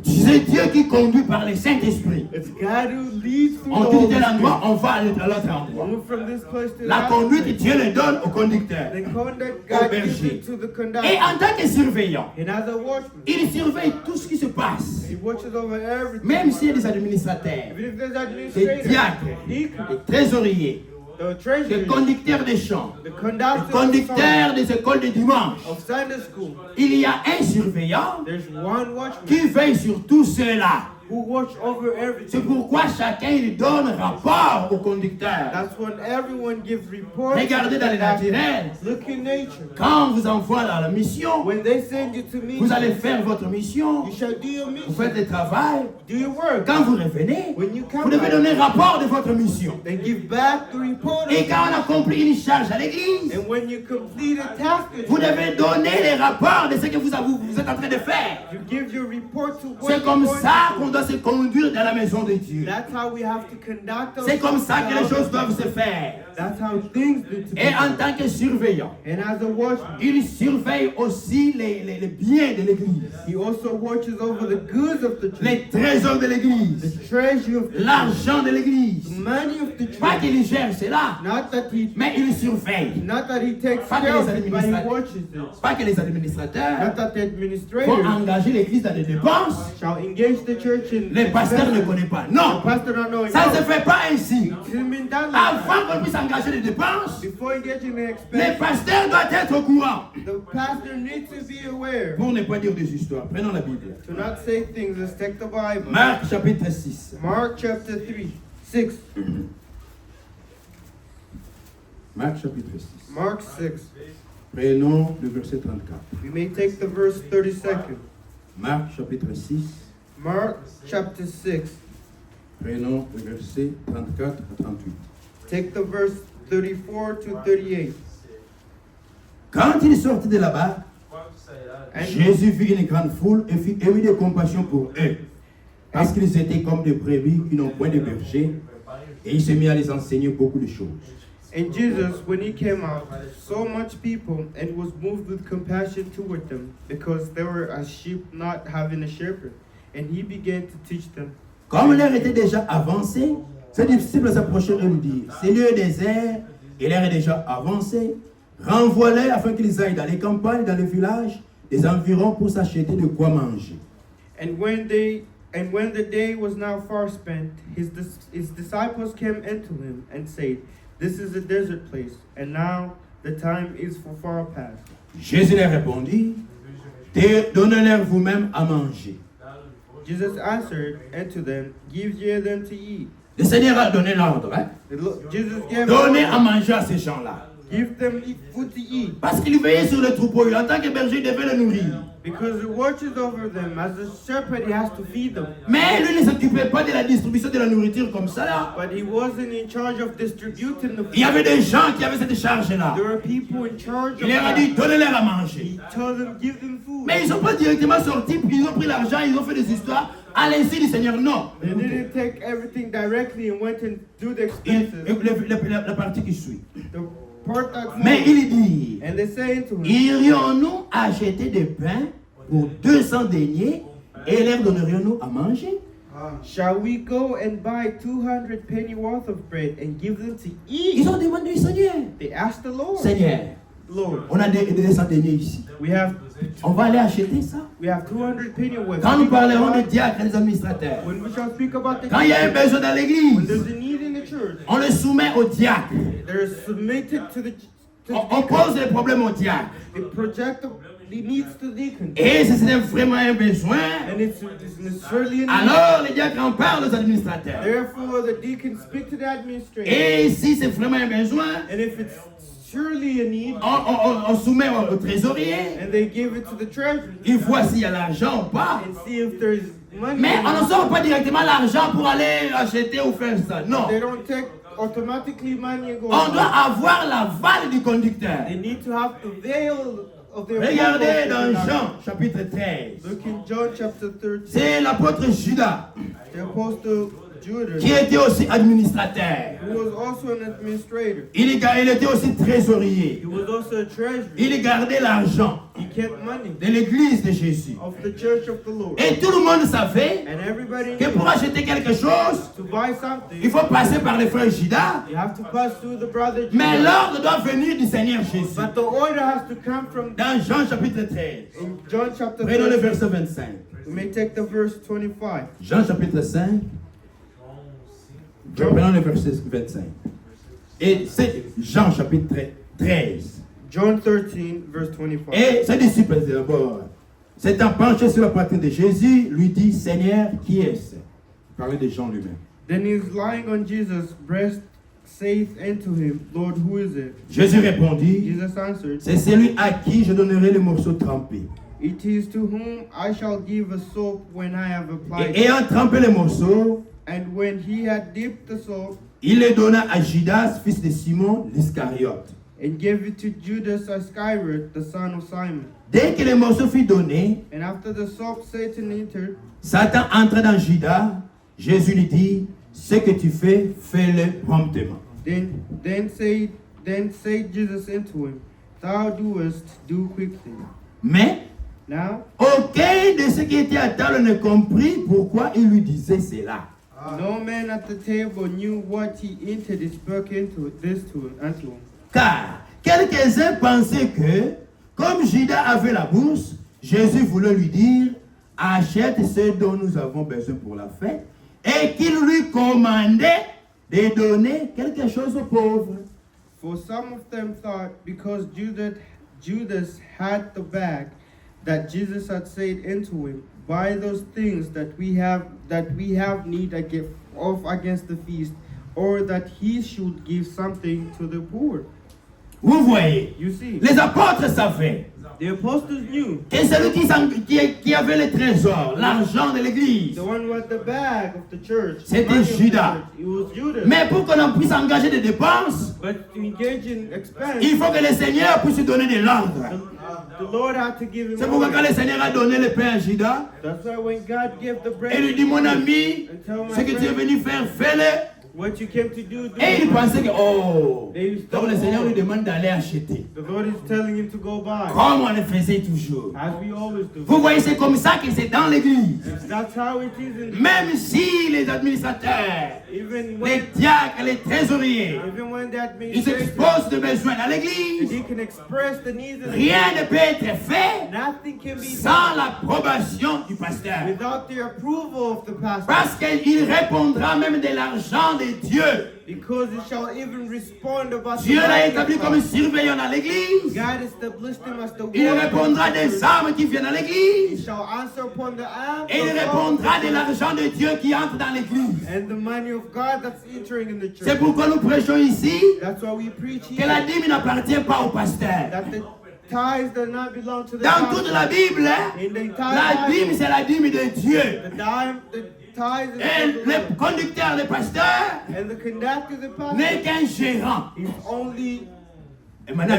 C'est Dieu qui conduit par le Saint-Esprit. It's God who leads through On the quitte Holy tel endroit, Spirit. on va aller à l'autre endroit. Move from this place to La that conduite, place. Dieu le donne au conducteur. The conduct Au God berger. gives it to the Et conductor. en tant que surveillant, And as a watchman, il surveille tout ce qui se passe. he watches over everything. Même s'il y a des administrateurs, Even if there's des administrators, diacres, deacons, des trésoriers, the des treasury, conducteurs de chants, the des conductor of conducteurs des écoles de dimanche. Sunday school, Il y a un surveillant there's one watchman qui veille sur tout cela. who watch over C'est everything. pourquoi chacun il donne rapport au conducteur. That's when everyone gives reports. Regardez dans le naturel. Look in nature. Quand on vous envoie dans la mission, When they send you to me, vous allez faire votre mission, you shall do your vous mission, faites le travail. do your work. Quand vous revenez, When you vous come devez back, donner rapport de votre mission. then give back the report. Et quand on a accompli une charge à l'église, And when you complete a task, vous devez donner les rapports de ce que vous êtes en train de faire. you give your report to what C'est you're comme going ça to qu'on do. doit se conduire dans la maison de Dieu. That's how we have to conduct C'est comme ourselves. ça que les choses doivent se faire. That's how things need to be Et en done. tant que surveillant, And as a watchman, il surveille aussi les biens de l'église, he also watches over the goods of the church, les trésors de l'église, the treasure of the church, l'argent de the l'église. money of the Pas church. qu'il gère cela, Not that he, mais il surveille. not that he takes Pas que care of les it, but he administrateurs, watches it. pas que les Not administrateurs that the vont administrators engager l'église dans des dépenses. shall engage the church in. Les pasteurs ne connaissent pas. Non, The pastor don't know. ça ne se fait pas ainsi. It hasn't been done like that. Avant qu'on puisse engager les dépenses, Before engaging in les expense, pasteurs doivent être au courant. the pastor needs to be aware Pour ne pas dire des histoires, prenons la Bible. to not say things. Let's take the Bible. Marc chapitre 6. Mark chapter 6. Marc chapitre 6. Mark 6. Prenons le verset 34. We may take the verse 32nd. Marc chapitre 6. Mark chapter 6. Prenons le verset 34 à 38. Take the verse 34 to 38. Quand il sortit de là-bas, And, Jésus vit une grande foule et fit ému de compassion pour eux, parce qu'ils étaient comme des brebis qui n'ont point de berger, et il se mit à les enseigner beaucoup de choses. and Jesus, when he came out, saw much people and was moved with compassion toward them, because they were as sheep not having a shepherd. And he began to teach them. Comme l'heure était déjà avancée, ses disciples s'approchèrent et lui dirent, c'est lieu désert, et l'heure est déjà avancée, renvoie-les afin qu'ils aillent dans les campagnes, dans les villages, des environs pour s'acheter de quoi manger. And when the day was now far spent, his disciples came unto him and said, This is a desert place, and now the time is for far past. Jésus leur répondit, donnez-leur vous-même à manger. Jesus answered unto them, Give ye them to eat. Le Seigneur a donné l'ordre, hein? Jesus gave Donnez à them, manger à ces gens-là. give them food to eat, Parce qu'il veillait sur le troupeau, en tant que berger, il devait le nourrir. because he watches over them. As a shepherd, he has to feed them. Mais lui ne s'occupait pas de la distribution de la nourriture comme ça là. But he wasn't in charge of distributing the Il y food. avait des gens qui avaient cette charge-là. There are people in charge Il of leur a that. dit, donnez-leur à manger. He told them, give them food. Mais ils n'ont pas directement sorti, puis ils ont pris l'argent, ils ont fait des histoires. À l'insu du Seigneur, non. They didn't take everything directly and went and do the Il- expenses. la partie qui suit. The part that's Mais more. il dit, And they say to him, irions-nous acheter des pains pour 200 deniers et leur donnerions-nous à manger? shall we go and buy 200 penny worth of bread and give them to Ils eat? ont demandé au Seigneur. They asked the Lord. Seigneur, Lord, on a des 200 deniers ici. On va aller acheter ça. we have 200 penny worth. Quand nous parlerons des diacres et des administrateurs, When we shall speak about the quand il y a un besoin dans when l'église, there's a need in the il church. On le soumet au diacre. They're submitted to the On pose les problèmes au diacre. They project the needs to the deacon. Et si c'est vraiment un besoin, And it's necessarily a need. alors les diacres en parlent aux administrateurs. Therefore, the deacon speak to the administrator. Et si c'est vraiment un besoin, And if it's surely a need, on soumet au trésorier. and they give it to the treasury Il voit s'il y a l'argent ou pas. and see if there's money. Mais in on it. ne sort pas directement l'argent pour aller acheter ou faire ça. Non. They don't take automatically money and go. On doit avoir l'aval du conducteur. They need to have the veil of their Regardez dans approval. Jean chapitre 13. Look in John chapter 13. C'est l'apôtre Judas The apostle Judas, qui était aussi administrateur. who was also an administrator. Il était aussi trésorier. He was also a treasurer. Il gardait l'argent He kept money de l'église de Jésus. of the church of the Lord. Et tout le monde savait And everybody que knew pour acheter quelque chose, to buy il something, faut passer par le frère Judas. you have to pass through the brother Mais Judas. l'ordre doit venir du Seigneur Jésus. But the order has to come from Dans Jean chapitre 13, in John chapter prenons le 13. verset 25. We may take the verse 25. Jean chapitre 5, prenons le verset 25. Et c'est Jean chapitre 13. John 13, verse 25. Et ses disciples d'abord, s'étant penchés sur la poitrine de Jésus, lui dit, Seigneur, qui est-ce? Il parlait de Jean lui-même. Then he is lying on Jesus' breast, saith unto him, Lord, who is it? Jésus répondit, Jesus answered, c'est celui à qui je donnerai le morceau trempé. It is to whom I shall give a soap when I have applied Et it. ayant trempé le morceau, And when he had dipped the soap, il le donna à Judas, fils de Simon, l'Iscariote. and gave it to Judas Iscariot, the son of Simon. Dès que le morceau fut donné, And after the soap, Satan entered. Satan entra dans Judas. Jésus lui dit, ce que tu fais, fais-le promptement. Then said Jesus unto him, Thou doest do quickly. Mais Now, aucun de ceux qui étaient à table ne comprit pourquoi il lui disait cela. no man at the table knew what he entered and spoke into this unto him. Car quelques-uns pensaient que, comme Judas avait la bourse, Jésus voulait lui dire, achète ce dont nous avons besoin pour la fête, et qu'il lui commandait de donner quelque chose aux pauvres. For some of them thought, because Judas had the bag, that Jesus had said unto him, Buy those things that we have need of against the feast, or that he should give something to the poor. Vous voyez, You see, les apôtres savaient the apostles knew que celui qui avait le trésor, l'argent de l'église, the one with the bag of the church. C'était the money of the Judas. church, it was Judas. mais pour qu'on puisse engager des dépenses, But to engage in expense, il faut que le Seigneur puisse donner de l'ordre. the Lord had to give him C'est pourquoi quand orders. le Seigneur a donné le pain à Judas, That's why when God gave the bread, il lui dit, mon ami, and tell my ce que tu es friend, venu faire, fais-le. what you came to do, do Et il it. pensait que, oh, They donc le Seigneur lui demande d'aller acheter. The Lord is telling him to go buy, Comme on le faisait toujours. as we always do. Vous voyez, c'est comme ça que c'est dans l'église. That's how it is in Même si les administrateurs, even les when diacres, les trésoriers, that ils means exposent des besoins dans l'église, he can express the needs of the rien ne peut être fait nothing can be sans done l'approbation du pasteur. without the approval of the pastor, Parce qu'il répondra même de l'argent de Dieu. because it shall even respond about Dieu the l'a life établi of comme God. surveillant dans l'église. God established him as the Il warden répondra of the des church. âmes qui viennent dans He l'église. shall answer upon the arm Et il répondra de l'argent de Dieu qui entre dans l'église. and the money of God that's entering in the church. C'est pourquoi nous prêchons ici That's why we preach que la here dîme n'appartient pas au pasteur. that the tithes do not belong to the Dans toute pastor. la Bible, hein, In the la entire dîme Bible, c'est la dîme de Dieu. the tithes is Et of the Lord. le conducteur, le pasteur, And the conductor, the pastor, n'est qu'un gérant. is only Et maintenant,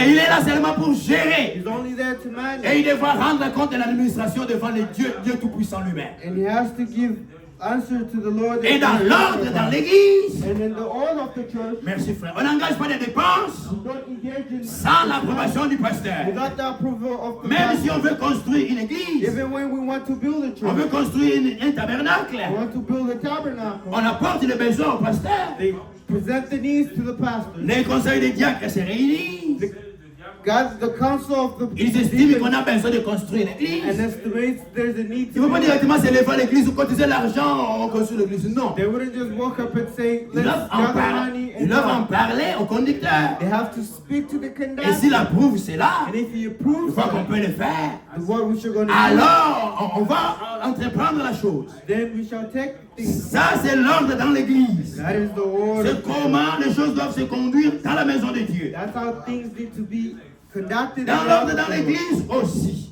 il est là seulement pour gérer. he's only there to manage. Et il devra rendre compte de l'administration devant le Dieu Tout-Puissant lui-même. And he has to give answer to the Lord. Et dans l'ordre, dans l'église, And in the order of the church, merci frère, on n'engage pas des dépenses you don't engage in sans l'approbation du pasteur. without the approval of the Même si pastor. on veut construire une église, Even when we want to build a on veut church, construire un tabernacle, we want to build a tabernacle, on apporte le besoin au pasteur. they present the needs to the pastor. Les conseils des diacres se réunissent. The God, the council of the Ils estiment qu'on a besoin de construire and l'église. estimates there's a need Ils ne vont pas to. directement se lever à l'église ou cotiser l'argent, on construit l'église. Non. They wouldn't just walk up and say, Ils let's doivent en gather parler, money ils and doivent en come. parler au conducteur. They have to speak to the Et s'il conductor. approuve cela, And if he une approves fois qu'on that, peut le faire, what we should gonna do, alors on va entreprendre la chose. then we shall take things. Ça, c'est l'ordre dans l'église. That is the order. C'est comment les choses doivent se conduire dans la maison de Dieu. That's how things need to be conducted Dans in l'ordre the dans house. l'église aussi.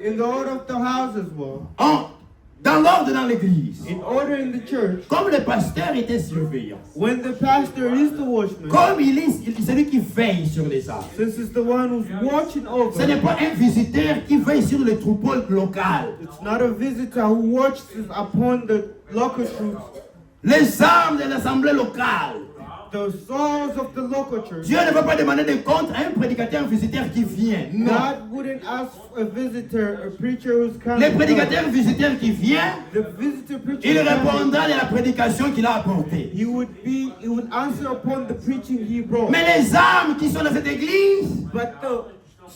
In the order of the house as well. Dans l'ordre dans l'église. In order in the church. Comme le pasteur était surveillant. When the pastor is the watchman, Comme il est celui qui veille sur les âmes. since it's the one who's watching Ce n'est over, pas un visiteur qui veille sur le troupeau local. it's not a visitor who watches upon the local troops, Les âmes de l'assemblée locale. the souls of the local church. Dieu ne va pas demander de compte à un prédicateur, un visiteur qui vient. Non. God wouldn't ask a visitor, a preacher who's coming. Le prédicateur, visiteur qui vient, The visitor preacher, il coming, répondra de la prédication qu'il a apportée. he would answer upon the preaching he brought. Mais les âmes qui sont dans cette église, But the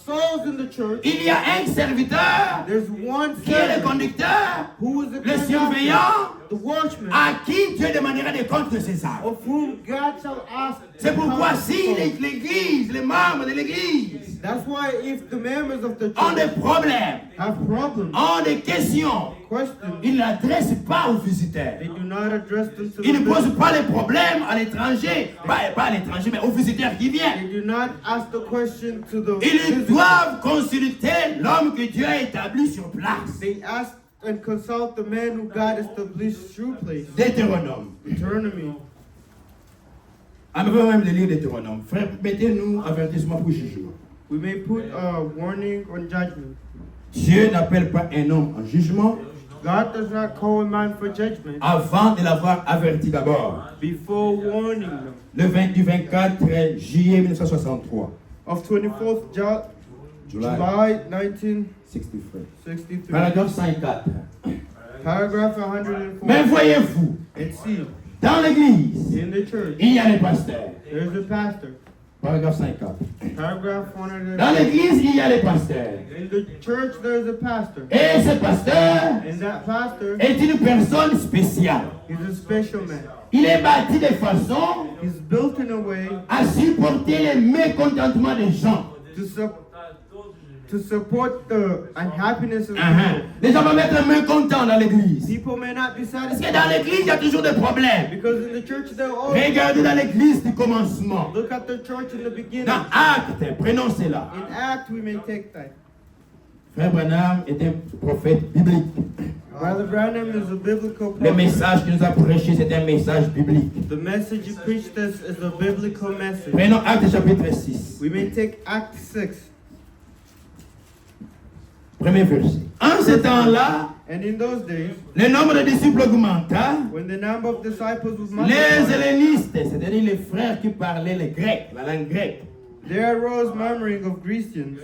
souls in the church, il y a un serviteur there's one qui est le servant conducteur, who is the le surveillant, the watchman, à qui Dieu demandera des comptes de ses âmes. of whom God shall ask. C'est pourquoi account si of. l'église, les membres de l'église That's why if the members of the ont des church problèmes, have problems, ont des questions, questions, ils ne l'adressent pas aux visiteurs. they do not address them to Ils ne the posent visitor. pas les problèmes à l'étranger, pas à l'étranger, mais aux visiteurs qui viennent. They do not ask the question to the Ils visitor. doivent consulter l'homme que Dieu a établi sur place. They ask and consult the man who God established through place. Deutéronome. Deuteronomy. Avant même de lire Deutéronome, frère, mettez-nous avertissement pour ce jour. We may put a warning on judgment. Dieu n'appelle pas un homme en jugement God does not call a man for judgment avant de l'avoir averti d'abord. before warning them. Le 24 juillet 1963. Of 24th July 1963. 63. Paragraphe 104. Paragraph 104. Mais voyez-vous, It's seen dans l'église, in the church. il y a les pasteurs. There's a pastor. Paragraphe 50. Paragraph Dans 104. l'église, il y a les pasteurs. In the church there's a pastor. Et ce pasteur And that pastor est une personne spéciale. is a special man. Il est bâti de façon He's built in a way à supporter les mécontentements des gens. to support the unhappiness of Uh-huh. Les gens vont être mécontents dans l'église. people. People may not be Parce que satisfied dans l'église, il y a toujours des problèmes. because in the church they're always. Regardez dans l'église du commencement. Look at the church in the beginning. Dans Actes, prenons cela. In Act we may take time. Frère Branham est un prophète biblique. Brother Branham is a biblical Le prophet. message qu'il nous a prêché, c'est un message biblique. The message he preached us is a biblical message. Prenons Actes chapitre 6. We may take Act 6. Premier verset. En ce temps-là, And in those days, le nombre de disciples augmenta. when the number of disciples was Les multiplied, hellénistes, c'est-à-dire les frères qui parlaient le grec, la langue grecque. there arose murmuring of Grecians,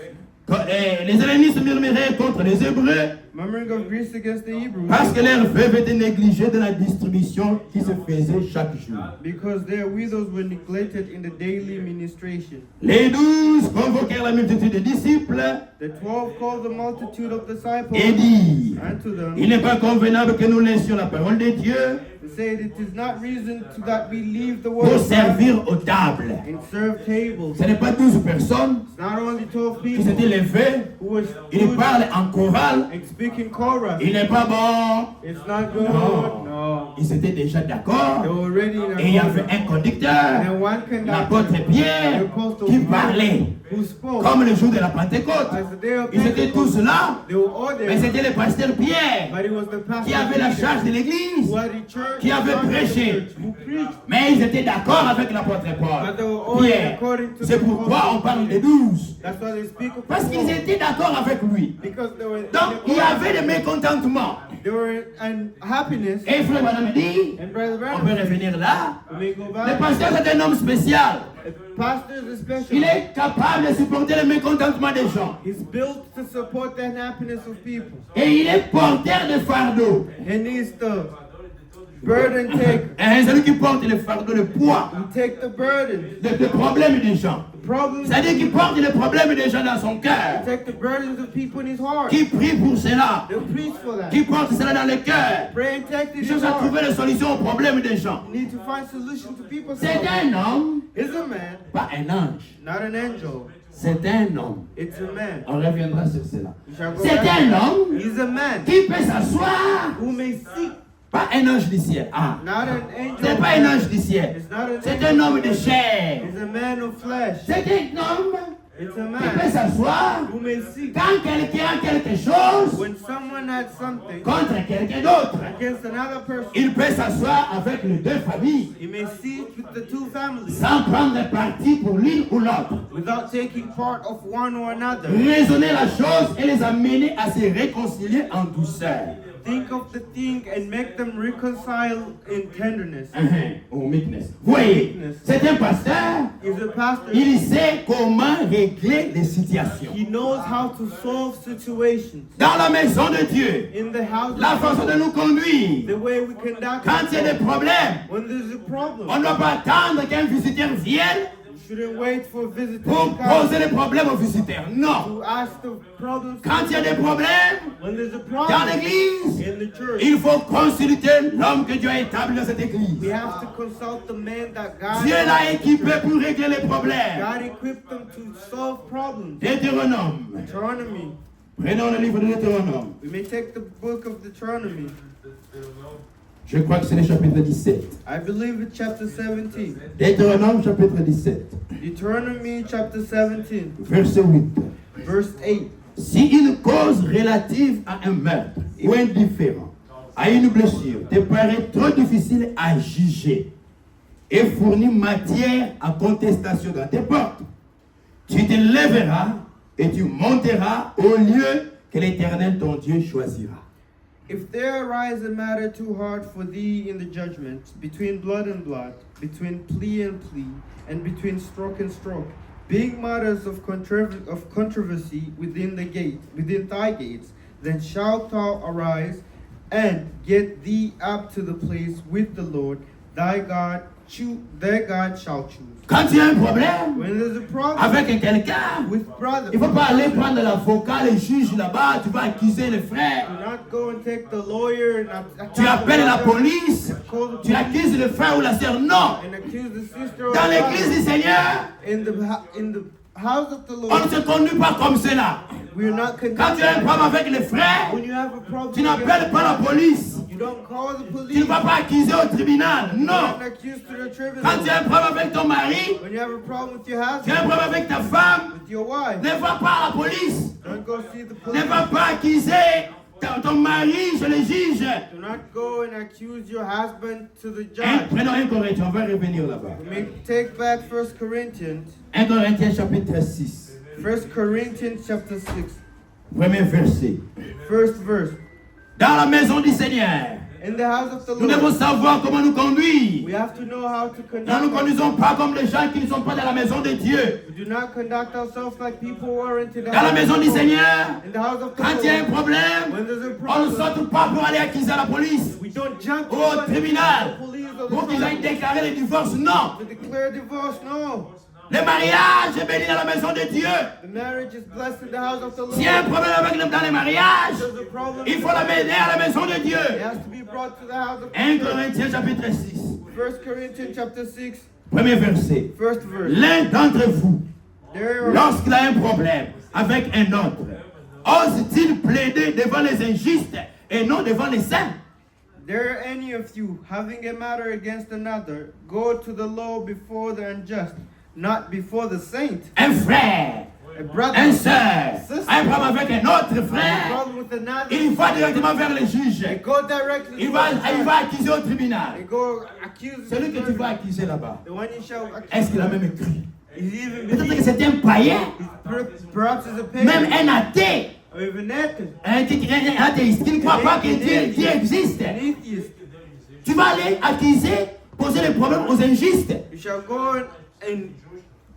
Les hellénistes murmuraient contre les Hébreux murmuring of Greece against the Hebrews, parce que leurs veuves étaient négligées de la distribution qui se faisait chaque jour. because their widows were neglected in the daily ministration. Les 12 convoquèrent la multitude des disciples The 12 called the multitude of disciples et dirent: unto them, il n'est pas convenable que nous laissions la parole de Dieu and said, it is not reason to that we leave the pour word of God servir aux tables. and serve tables. Ce n'est pas 12 personnes It's not only 12 qui people s'étaient levées, who were ils stood parlent en chorale. and speak in chorus. Il n'est pas bon. It's not good. Non. No. Ils étaient déjà d'accord. They were already in a Et il y avait chorus. un conducteur, And one l'apôtre conductor Pierre, qui parlait. who spoke Comme le jour de la Pentecôte. as the day of Ils étaient tous Pentecost. là, They were all mais there, c'était le pasteur Pierre but it was the pastor qui avait la Peter charge de l'église. who had the church, qui avait charge of the prêché. church, who preached. Mais ils étaient d'accord avec l'apôtre But Paul. they were all Pierre. according to C'est the pourquoi on apostle. parle des 12. That's why they speak of Parce the qu'ils 12. étaient d'accord avec lui. Because they were Donc il y avait des mécontentements. they were in happiness. Et frère Branham dit, And Brother on peut Branham, revenir là. we may go Le back. pasteur c'est un homme spécial. The pastor is a special. Il est capable de supporter le mécontentement des gens. He's built to support the unhappiness of people. Et il est porteur de fardeau. And he's the burden taker. C'est lui qui porte le fardeau, le poids, We take the burden, le problème des gens. the problems. C'est-à-dire qu'il porte les problèmes des gens dans son cœur, Take the burdens of people in his heart. qui prie pour cela, They'll preach for that. qui porte cela dans le cœur. Pray and take it Il in cherche his à heart. trouver les solutions aux problèmes des gens. You need to find solution to people's C'est problems. un homme, Is a man, pas un ange. not an angel. C'est un homme. It's a man. On reviendra sur cela. We shall go C'est back. un homme He's a man qui peut s'asseoir. who may seek, Pas un ange du ciel. Ah. not an angel. C'est pas un ange du ciel. It's not an C'est angel. un homme de chair. It's a man of flesh. C'est un homme It's a qui peut man s'asseoir who may seek. quand quelqu'un a quelque chose When someone had something contre quelqu'un d'autre. against another person, Il peut s'asseoir avec les deux familles he may seek with the two families sans prendre parti pour l'une ou l'autre. without taking part of one or another. Raisonner la chose et les amener à se réconcilier en douceur. Think of the thing and make them reconcile in tenderness. Ou meekness. Vous voyez, c'est un pasteur. He's a pastor. Il sait comment régler les situations. He knows how to solve situations Dans la maison de Dieu, in the house la of façon God, de nous conduire. the way we conduct Quand il y a des problèmes, when there's a problem. on ne doit pas attendre qu'un visiteur vienne You shouldn't wait for visitors pour to come poser les problèmes aux visiteurs. Non. to ask the problems. Quand il y a des problèmes When there's a dans problem l'église, in the church, il faut consulter l'homme que Dieu a établi dans cette we église. have to consult the man that God Dieu l'a équipé pour régler les problèmes. God equipped them to solve problems. Deutéronome. Deuteronomy. Prenons le livre de Deutéronome. We may take the book of Deuteronomy. Je crois que c'est le chapitre 17. I believe it's chapter 17. Deutéronome chapitre 17, Deuteronomy chapter 17, verset 8. verse 8. Si une cause relative à un meurtre ou indifférent, à une blessure, te paraît trop difficile à juger et fournit matière à contestation dans tes portes, tu te lèveras et tu monteras au lieu que l'Éternel ton Dieu choisira. If there arise a matter too hard for thee in the judgment, between blood and blood, between plea and plea, and between stroke and stroke, being matters of controversy within thy gates, then shalt thou arise and get thee up to the place with the Lord thy God shall choose. Quand tu as un problème When there's a problem avec quelqu'un, with brothers, il ne faut pas aller prendre l'avocat, le juge là-bas, tu vas accuser le frère. do not go and take the lawyer and attack Tu the appelles la brother, police, call the tu accuses le frère ou la sœur. Non! and accuse the sister or Dans the l'église brother. du Seigneur, In the house of the on Lord, ne se conduit pas comme cela. we are not Quand tu as un conducted. problème avec les frères, When you have a problem, tu n'appelles pas la police. you don't call the Tu police. ne vas pas accuser au tribunal. You're Non! not accused to the Quand tu tribunal. as un problème avec ton mari, When you have a problem with your tu as un husband, problème avec ta femme, with your wife, ne va pas à la police. don't go see the Ne police. va pas accuser ton mari, je le juge. Do not go and accuse your husband to the Hein, judge. prenons 1 Corinthiens, on va revenir là-bas. We may take back 1 Corinthians, 1 Corinthiens chapitre 6, 1 Corinthians chapter 6, premier verset. first verse. Dans la maison du Seigneur, In the house of the nous devons Lord, savoir comment nous conduire. we have to know how to Nous ne conduct nous ourselves. conduisons pas comme les gens qui ne sont pas dans la maison de Dieu. We do not conduct ourselves like people who are into the Dans la house of maison the du Lord. Seigneur, In the house of the quand il y a un Lord, problème, when there's a on ne problem, saute pas pour aller accuser la police, we don't jump au to tribunal, the police or pour the qu'ils aillent tribunal déclarer le divorce. Non! to declare divorce. No. Le mariage est béni dans la maison de Dieu. The marriage is blessed in the house of the Lord. S'il y a un problème dans les mariages, There's a problem. il faut l'amener à la maison de It Dieu. has to be brought to the house of 1 the Lord. Corinthiens chapitre 6, 1 Corinthians chapter 6, premier verset. first verse. L'un d'entre vous, There are, lorsqu'il a un problème avec un autre, ose-t-il plaider devant les injustes et non devant les saints? there are any of you having a matter against another, go to the law before the unjust, not before the saint. Un frère, A brother, un sœur, sister, a un problème avec un autre a frère, problem with another. il va directement vers le juge. They go directly Il to va, the il judge. va accuser au tribunal. They go accuse Celui que the tu vas person. accuser là-bas, The one you shall accuse. est-ce qu'il a même écrit? Is even Peut-être que believed. c'est un païen, Perhaps it's a même pagan un athée, or even atheist. un athéiste qui ne croit pas que Dieu existe. An atheist. Tu vas aller accuser, poser les problèmes aux injustes. You shall go and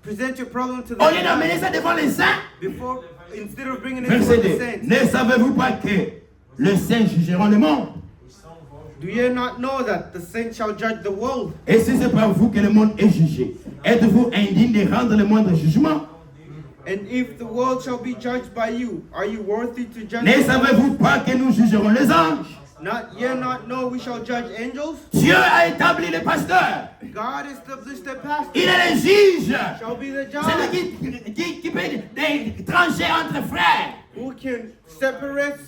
present your problem to Au lieu the d'amener ça devant les saints. before instead of bringing it Verset before the 2. saints. Ne savez-vous pas que les saints jugeront le monde? Do ye not know that the saints shall judge the world? Et si c'est par vous que le monde est jugé, êtes-vous indigne de rendre le moindre jugement? And if the world shall be judged by you, are you worthy to judge Ne the world? savez-vous pas que nous jugerons les anges? Not ye not know we shall judge angels? Dieu a établi les pasteurs. God established the pastor, Il est le juge. shall be the C'est judge, lui qui peut trancher entre frères. who can separate.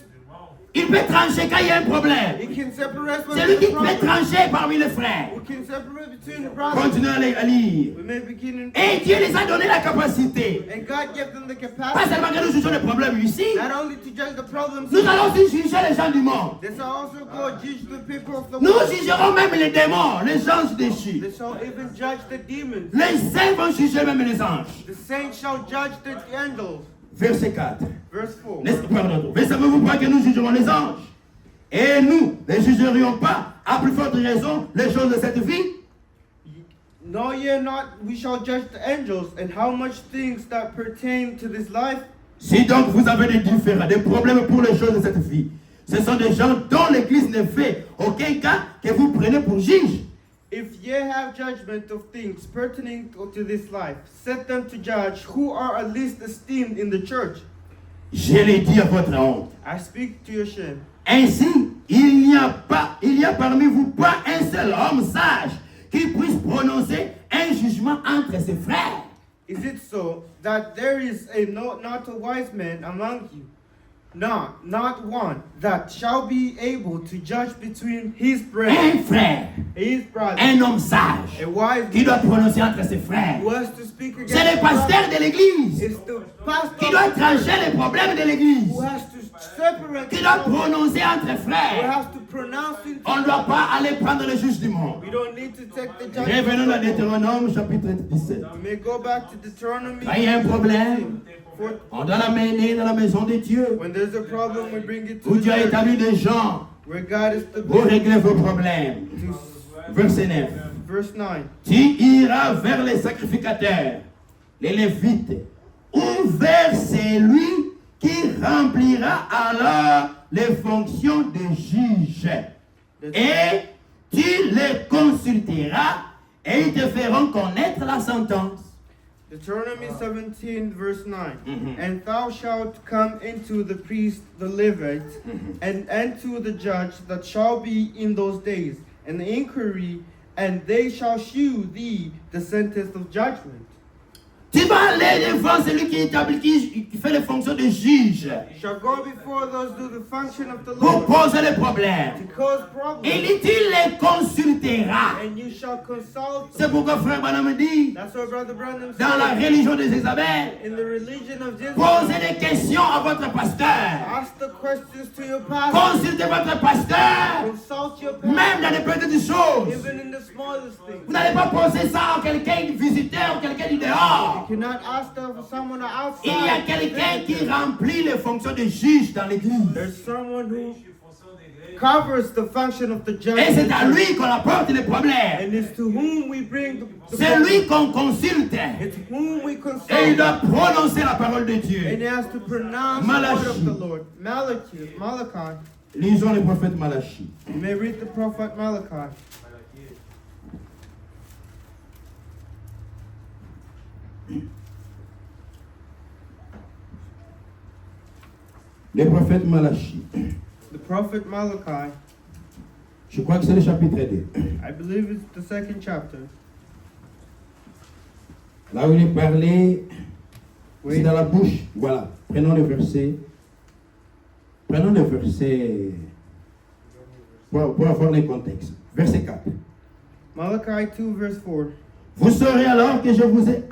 Il peut trancher quand il y a un problème. He can separate C'est lui qui between peut the brothers. trancher parmi les frères. Who can separate between the brothers. Continuez à lire. We may begin in. Et Dieu les a donné la capacité. And God gave them the Pas capacity seulement que nous jugeons les problèmes ici. not only to judge the problems, Nous allons aussi juger les gens du monde. they shall also go judge the people of the Nous world. jugerons même les démons, les anges déchus. They shall even judge the demons. Les saints vont juger même les anges. The saints shall judge the angels. Verset 4. Verse 4. Pardon. Mais savez-vous pas que nous jugerons les anges? Et nous ne jugerions pas, à plus forte raison, les choses de cette vie? Know ye not we shall judge the angels, and how much things that pertain to this life? Si donc vous avez des problèmes pour les choses de cette vie, ce sont des gens dont l'Église ne fait aucun cas que vous prenez pour juge. If ye have judgment of things pertaining to this life, set them to judge who are at least esteemed in the church. Je l'ai dit à votre honte. I speak to your shame. Ainsi, il y a parmi vous pas un seul homme sage qui puisse prononcer un jugement entre ses frères. Is it so that there is not a wise man among you, not one, that shall be able to judge between his Un brethren, frère, his brother, un homme sage a wise qui man doit prononcer entre ses frères. who has to speak against C'est le his pasteur brother? de l'Église It's the pastor qui doit trancher les problèmes de l'Église, who has to separate, qui doit the problem, prononcer entre who frères. has to pronounce it. On ne doit pas aller prendre le juge du monde. We don't need to take the judgment. Revenons à Deutéronome chapitre 17. We may go back to Deuteronomy. Quand il y a un problème, For on doit l'amener dans la maison de Dieu, when there's a problem, we bring it to où the Dieu a church, établi des gens where God is the pour régler vos problèmes. Verset 9. Verse 9. Tu iras vers les sacrificateurs, les Lévites, ou vers celui qui remplira alors les fonctions de juge. Et tu les consulteras et ils te feront connaître la sentence. Deuteronomy 17, verse 9. Mhm. And thou shalt come into the priest, the Levite, and to the judge that shall be in those days, and the inquiry, and they shall shew thee the sentence of judgment. Tu vas aller devant celui qui établit, qui fait les fonctions de juge, You shall go before those do the function of the pour Lord, poser les to problèmes. cause Il problems, dit, tu les consulteras. and you shall consult C'est them. pourquoi frère Branham dit, That's what Brother Branham dans la said. religion des Isabelles, In the religion of Jesus, posez des questions à votre pasteur. ask the questions to your pastor. Consultez votre pasteur, Consult your même pastor, dans les petites choses. even in the smallest things. Vous n'allez pas poser ça à quelqu'un de visiteur ou quelqu'un du dehors. You cannot ask that for someone outside. Il y a quelqu'un qui remplit les fonctions de juge dans l'église. There's someone who covers the function of the judge. Et c'est à lui qu'on apporte les problèmes. And it's to whom we bring the C'est lui qu'on consulte. It's whom we Et il consult. doit prononcer la parole de And Dieu. he has to pronounce the word of the Lord. Malachi. Lisons le prophète Malachi. You may read the prophet Malachi. Le prophète Malachi. The prophet Malachi. Je crois que c'est le chapitre 2. I believe it's the second chapter. Là où il est parlé, c'est Oui. dans la bouche. Voilà. Prenons le verset. Prenons le verset pour avoir le contexte. Verset 4. Malachi 2 verse 4. Vous saurez alors que je vous ai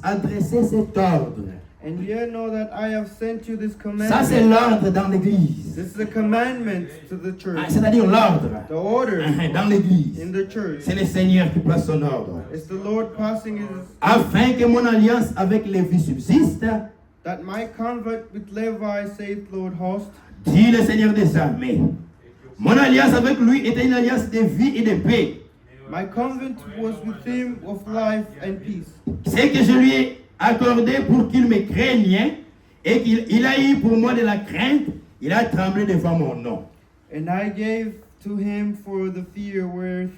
adressé cet ordre. And ye know that I have sent you this Ça, c'est commandment. l'ordre dans l'église. This is a commandment to the church. C'est-à-dire l'ordre The order dans l'église. in the church. C'est le Seigneur qui place son ordre. It's the Lord passing his, Afin que mon alliance avec Lévi subsiste, that my convert with Levi, saith Lord host. dit le Seigneur des armées. Mon alliance avec lui était une alliance de vie et de paix. My convent was with him of life and peace. C'est que je lui ai accordé pour qu'il me craigne et qu'il a eu pour moi de la crainte, il a tremblé devant mon nom. And I gave to him for the fear where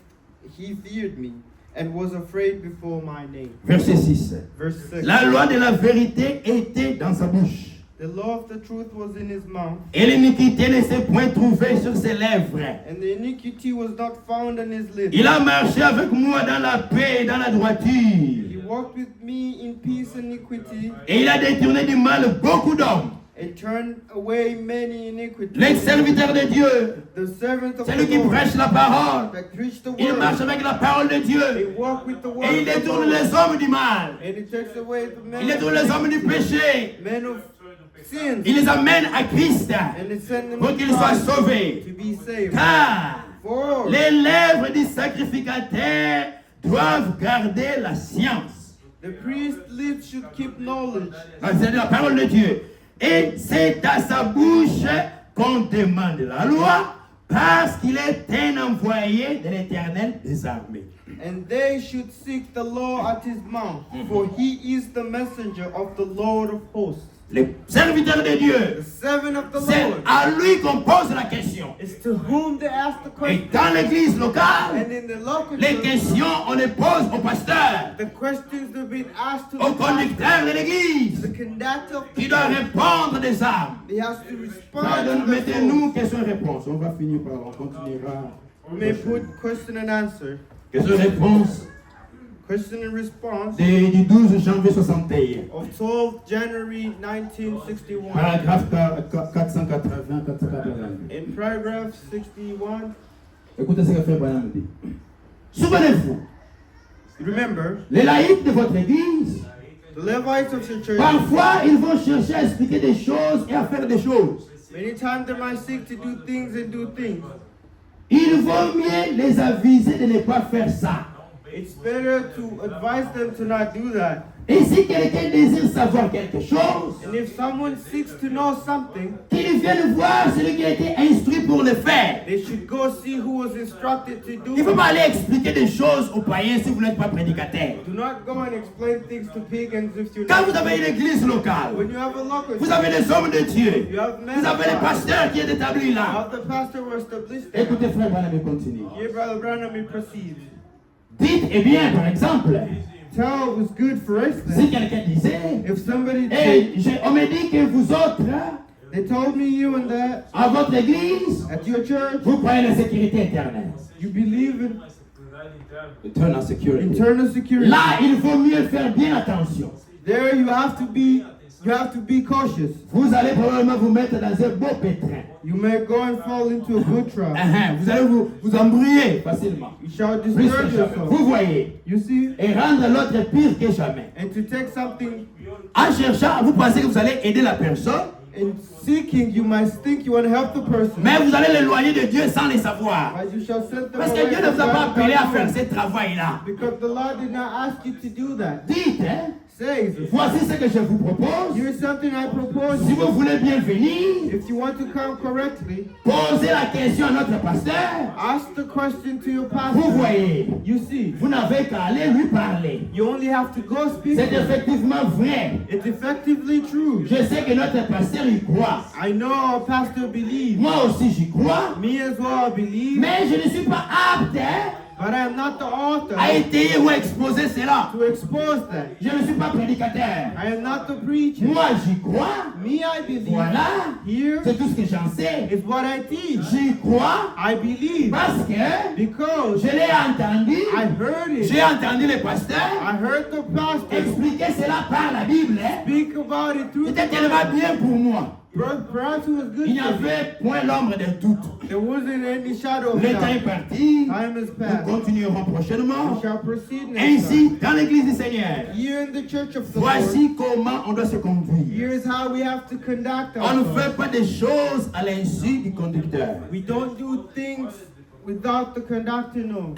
he feared me, and was afraid before my name. Verset 6. Verse 6. La loi de la vérité était dans sa bouche. The law of the truth was in his mouth, Et l'iniquité ne s'est point trouvée sur ses lèvres. and the iniquity was not found on his lips. Il a marché avec moi dans la paix et dans la He droiture. walked with me in peace and equity, Et il a détourné du mal beaucoup d'hommes. and turned away many iniquities. Les serviteurs de Dieu, The servant of c'est lui the qui Lord prêche la parole. that preached the Il word. marche avec la parole de Dieu. He walked with the word Et il of the détourne Lord, les hommes du mal. and he takes away the men, Il détourne les hommes du péché. men of sins, Il les amène à Christ and he sent them pour to qu'ils soient Christ sauvés. to be saved. Car For les lèvres du sacrificateur doivent garder la science. the priest's lips should keep knowledge, C'est la parole de Dieu. Et c'est à sa bouche qu'on demande la loi parce qu'il est un envoyé de l'Éternel des armées. and they should seek the law at his mouth, for he is the messenger of the Lord of hosts. Les serviteurs de The Dieu, servant of the c'est Lord à lui qu'on pose la question. is to whom they ask the Et question. dans l'église locale, And in the local les church, questions, on les pose au pasteur, the questions that have been asked to au the pastor, conducteur de l'église, the conductor of the qui doit church, répondre des âmes. he has to respond to the Mettez-nous soul. question-réponse. On va finir par, on continuera. We may put question and answer, Question-réponse question and response du 12 janvier 61. of 12 January 1961. Paragraphe 480-482. In paragraph 61, Écoutez ce que Frère Branham dit. Souvenez-vous, remember, les laïcs de votre église, the Levites of your church, parfois ils vont chercher à expliquer des choses et à faire des choses. many times they might seek to do things and do things. Il vaut mieux les aviser de ne pas faire ça. It's better to advise them to not do that. Et si quelqu'un désire savoir quelque chose, And if someone seeks to know something, qu'il vienne voir celui qui a été instruit pour le faire. they should go see who was instructed to do Il ne faut it. pas aller expliquer des choses aux païens si vous n'êtes pas prédicateur. Do not go and explain things to pagans if you're Quand not. vous avez une église locale, When you have a local vous church, avez des hommes de Dieu, you have men vous of avez le God. pasteur qui est établi là. How the pastor was established there. Écoutez, frère Branham, il continue. Here, Brother Branham, he proceeds. Dites, eh bien, par exemple, Tell was good for si instance. quelqu'un disait, If somebody on me dit que vous autres, they told me you and that à votre église, at your church vous croyez la sécurité éternelle. you believe in Eternal security. internal security. Là, il faut mieux faire bien attention. There you have to be cautious. Vous allez probablement vous mettre dans un beau pétrin. You may go and fall into a good trap. Vous allez vous embrouiller facilement. You shall Plus disturb que jamais. Vous yourself. voyez. You see? Et rendre l'autre pire que jamais. And to take something En cherchant, vous pensez que vous allez aider la personne, in seeking, you might think you want to help the person. mais vous allez l'éloigner de Dieu sans le savoir. But you shall send them Parce que away Dieu ne from vous a pas God appelé à without faire knowing. ce travail-là. Because the Lord did not ask you to do that. Dites, hein, Says, voici ce que je vous propose. here's something I propose. Si vous voulez bien venir, If you want to come correctly, posez la question à notre pasteur. ask the question to your Vous pastor. voyez, You see, vous n'avez qu'à aller lui parler. you only have to go speak. C'est to him. effectivement vrai. It's effectively true. Je sais que notre pasteur y croit. I know our pastor believes. Moi aussi j'y crois. Me as well, I believe. Mais je ne suis pas apte, hein, But I am not the author à étayer ou à exposer cela. to expose that. Je ne suis pas prédicateur. I am not the preacher. Moi j'y crois. Me, I believe. Voilà. Here C'est tout ce que j'en sais. is what I teach. J'y crois I believe. parce que Because je l'ai entendu. I heard it. J'ai entendu le pasteur I heard the pastor expliquer cela par la Bible. Hein. speak about it through C'était the tellement bien pour moi. Perhaps it was good. Il n'y for me. avait point l'ombre de doute. There wasn't any shadow of Le temps est doubt. parti. Time has Nous passed. continuerons prochainement. We shall proceed next time. Ainsi, dans l'église du Seigneur, Here in the church of the Lord, voici comment on doit se conduire. here's how we have to conduct On ne ourselves. fait pas des choses à l'insu du conducteur. We don't do things without the conductor knows.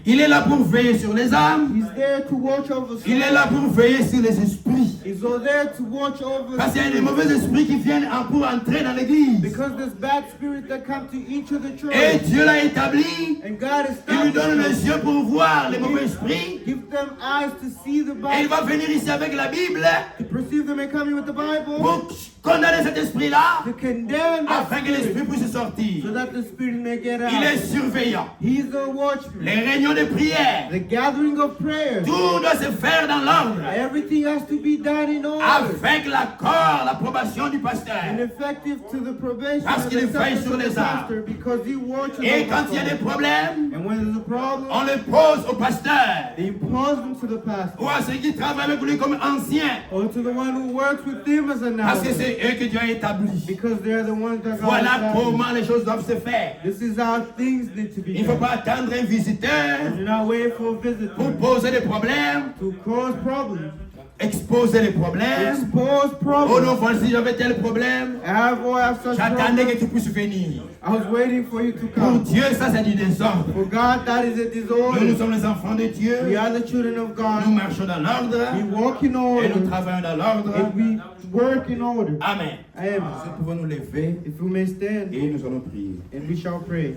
Il est là pour veiller sur les âmes. He's there to watch over Il est là pour veiller sur les esprits. He's all there to watch over Parce qu'il y a des mauvais esprits qui viennent pour entrer dans l'église. because there's bad spirits that come to each of the Et church. Dieu l'a établi. And God Il lui donne established les yeux pour voir les mauvais esprits. give them eyes to see the Et il Bible, va venir ici avec la Bible to perceive them and come in with the Bible, pour condamner cet esprit-là to condemn that afin que l'esprit spirit, puisse sortir. so that the spirit may get Il est out. surveillant. He's the watchman. Les réunions de prière, The gathering of prayers. tout doit se faire dans l'ordre Everything has to be done in order avec l'accord, l'approbation du and pasteur. effective to the probation Parce and qu'il veille acceptance sur of the les âmes. pastor, because he watches Et over quand il y a des souls. problèmes, And when there's a problem, on les pose au pasteur they impose them to the ou pastor à ceux qui travaillent avec lui comme anciens. or to the one who works with him as an Parce que elder, c'est eux que Dieu a établis. because they're the ones that God Voilà established. comment les choses doivent se faire. This is how things need to be Il ne faut done. pas attendre un visiteur Do not wait for a visitor pour poser des problèmes, to cause problems. exposer les problèmes. Expose Oh problems. non, voici, j'avais tel problème. Have such J'attendais problems. que tu puisses venir. I was waiting for you to Pour come. Dieu, ça c'est du désordre. For God, that is a Nous disorder. sommes les enfants de Dieu. We are the children of Nous God. marchons dans l'ordre We walk in et order nous travaillons dans l'ordre. and we work in order. Amen. Amen. Nous pouvons nous lever If we may stand et nous allons prier. and we shall pray.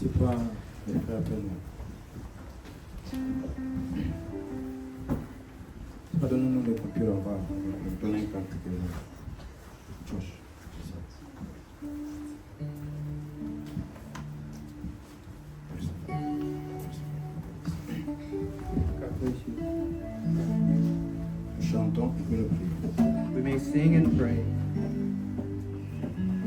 Je ne sais pas, les frères après nous. C'est pas donner-nous le computer, on va donner un computer. Josh. c'est ça. God bless you. Nous chantons et puis nous prions. We may sing and pray.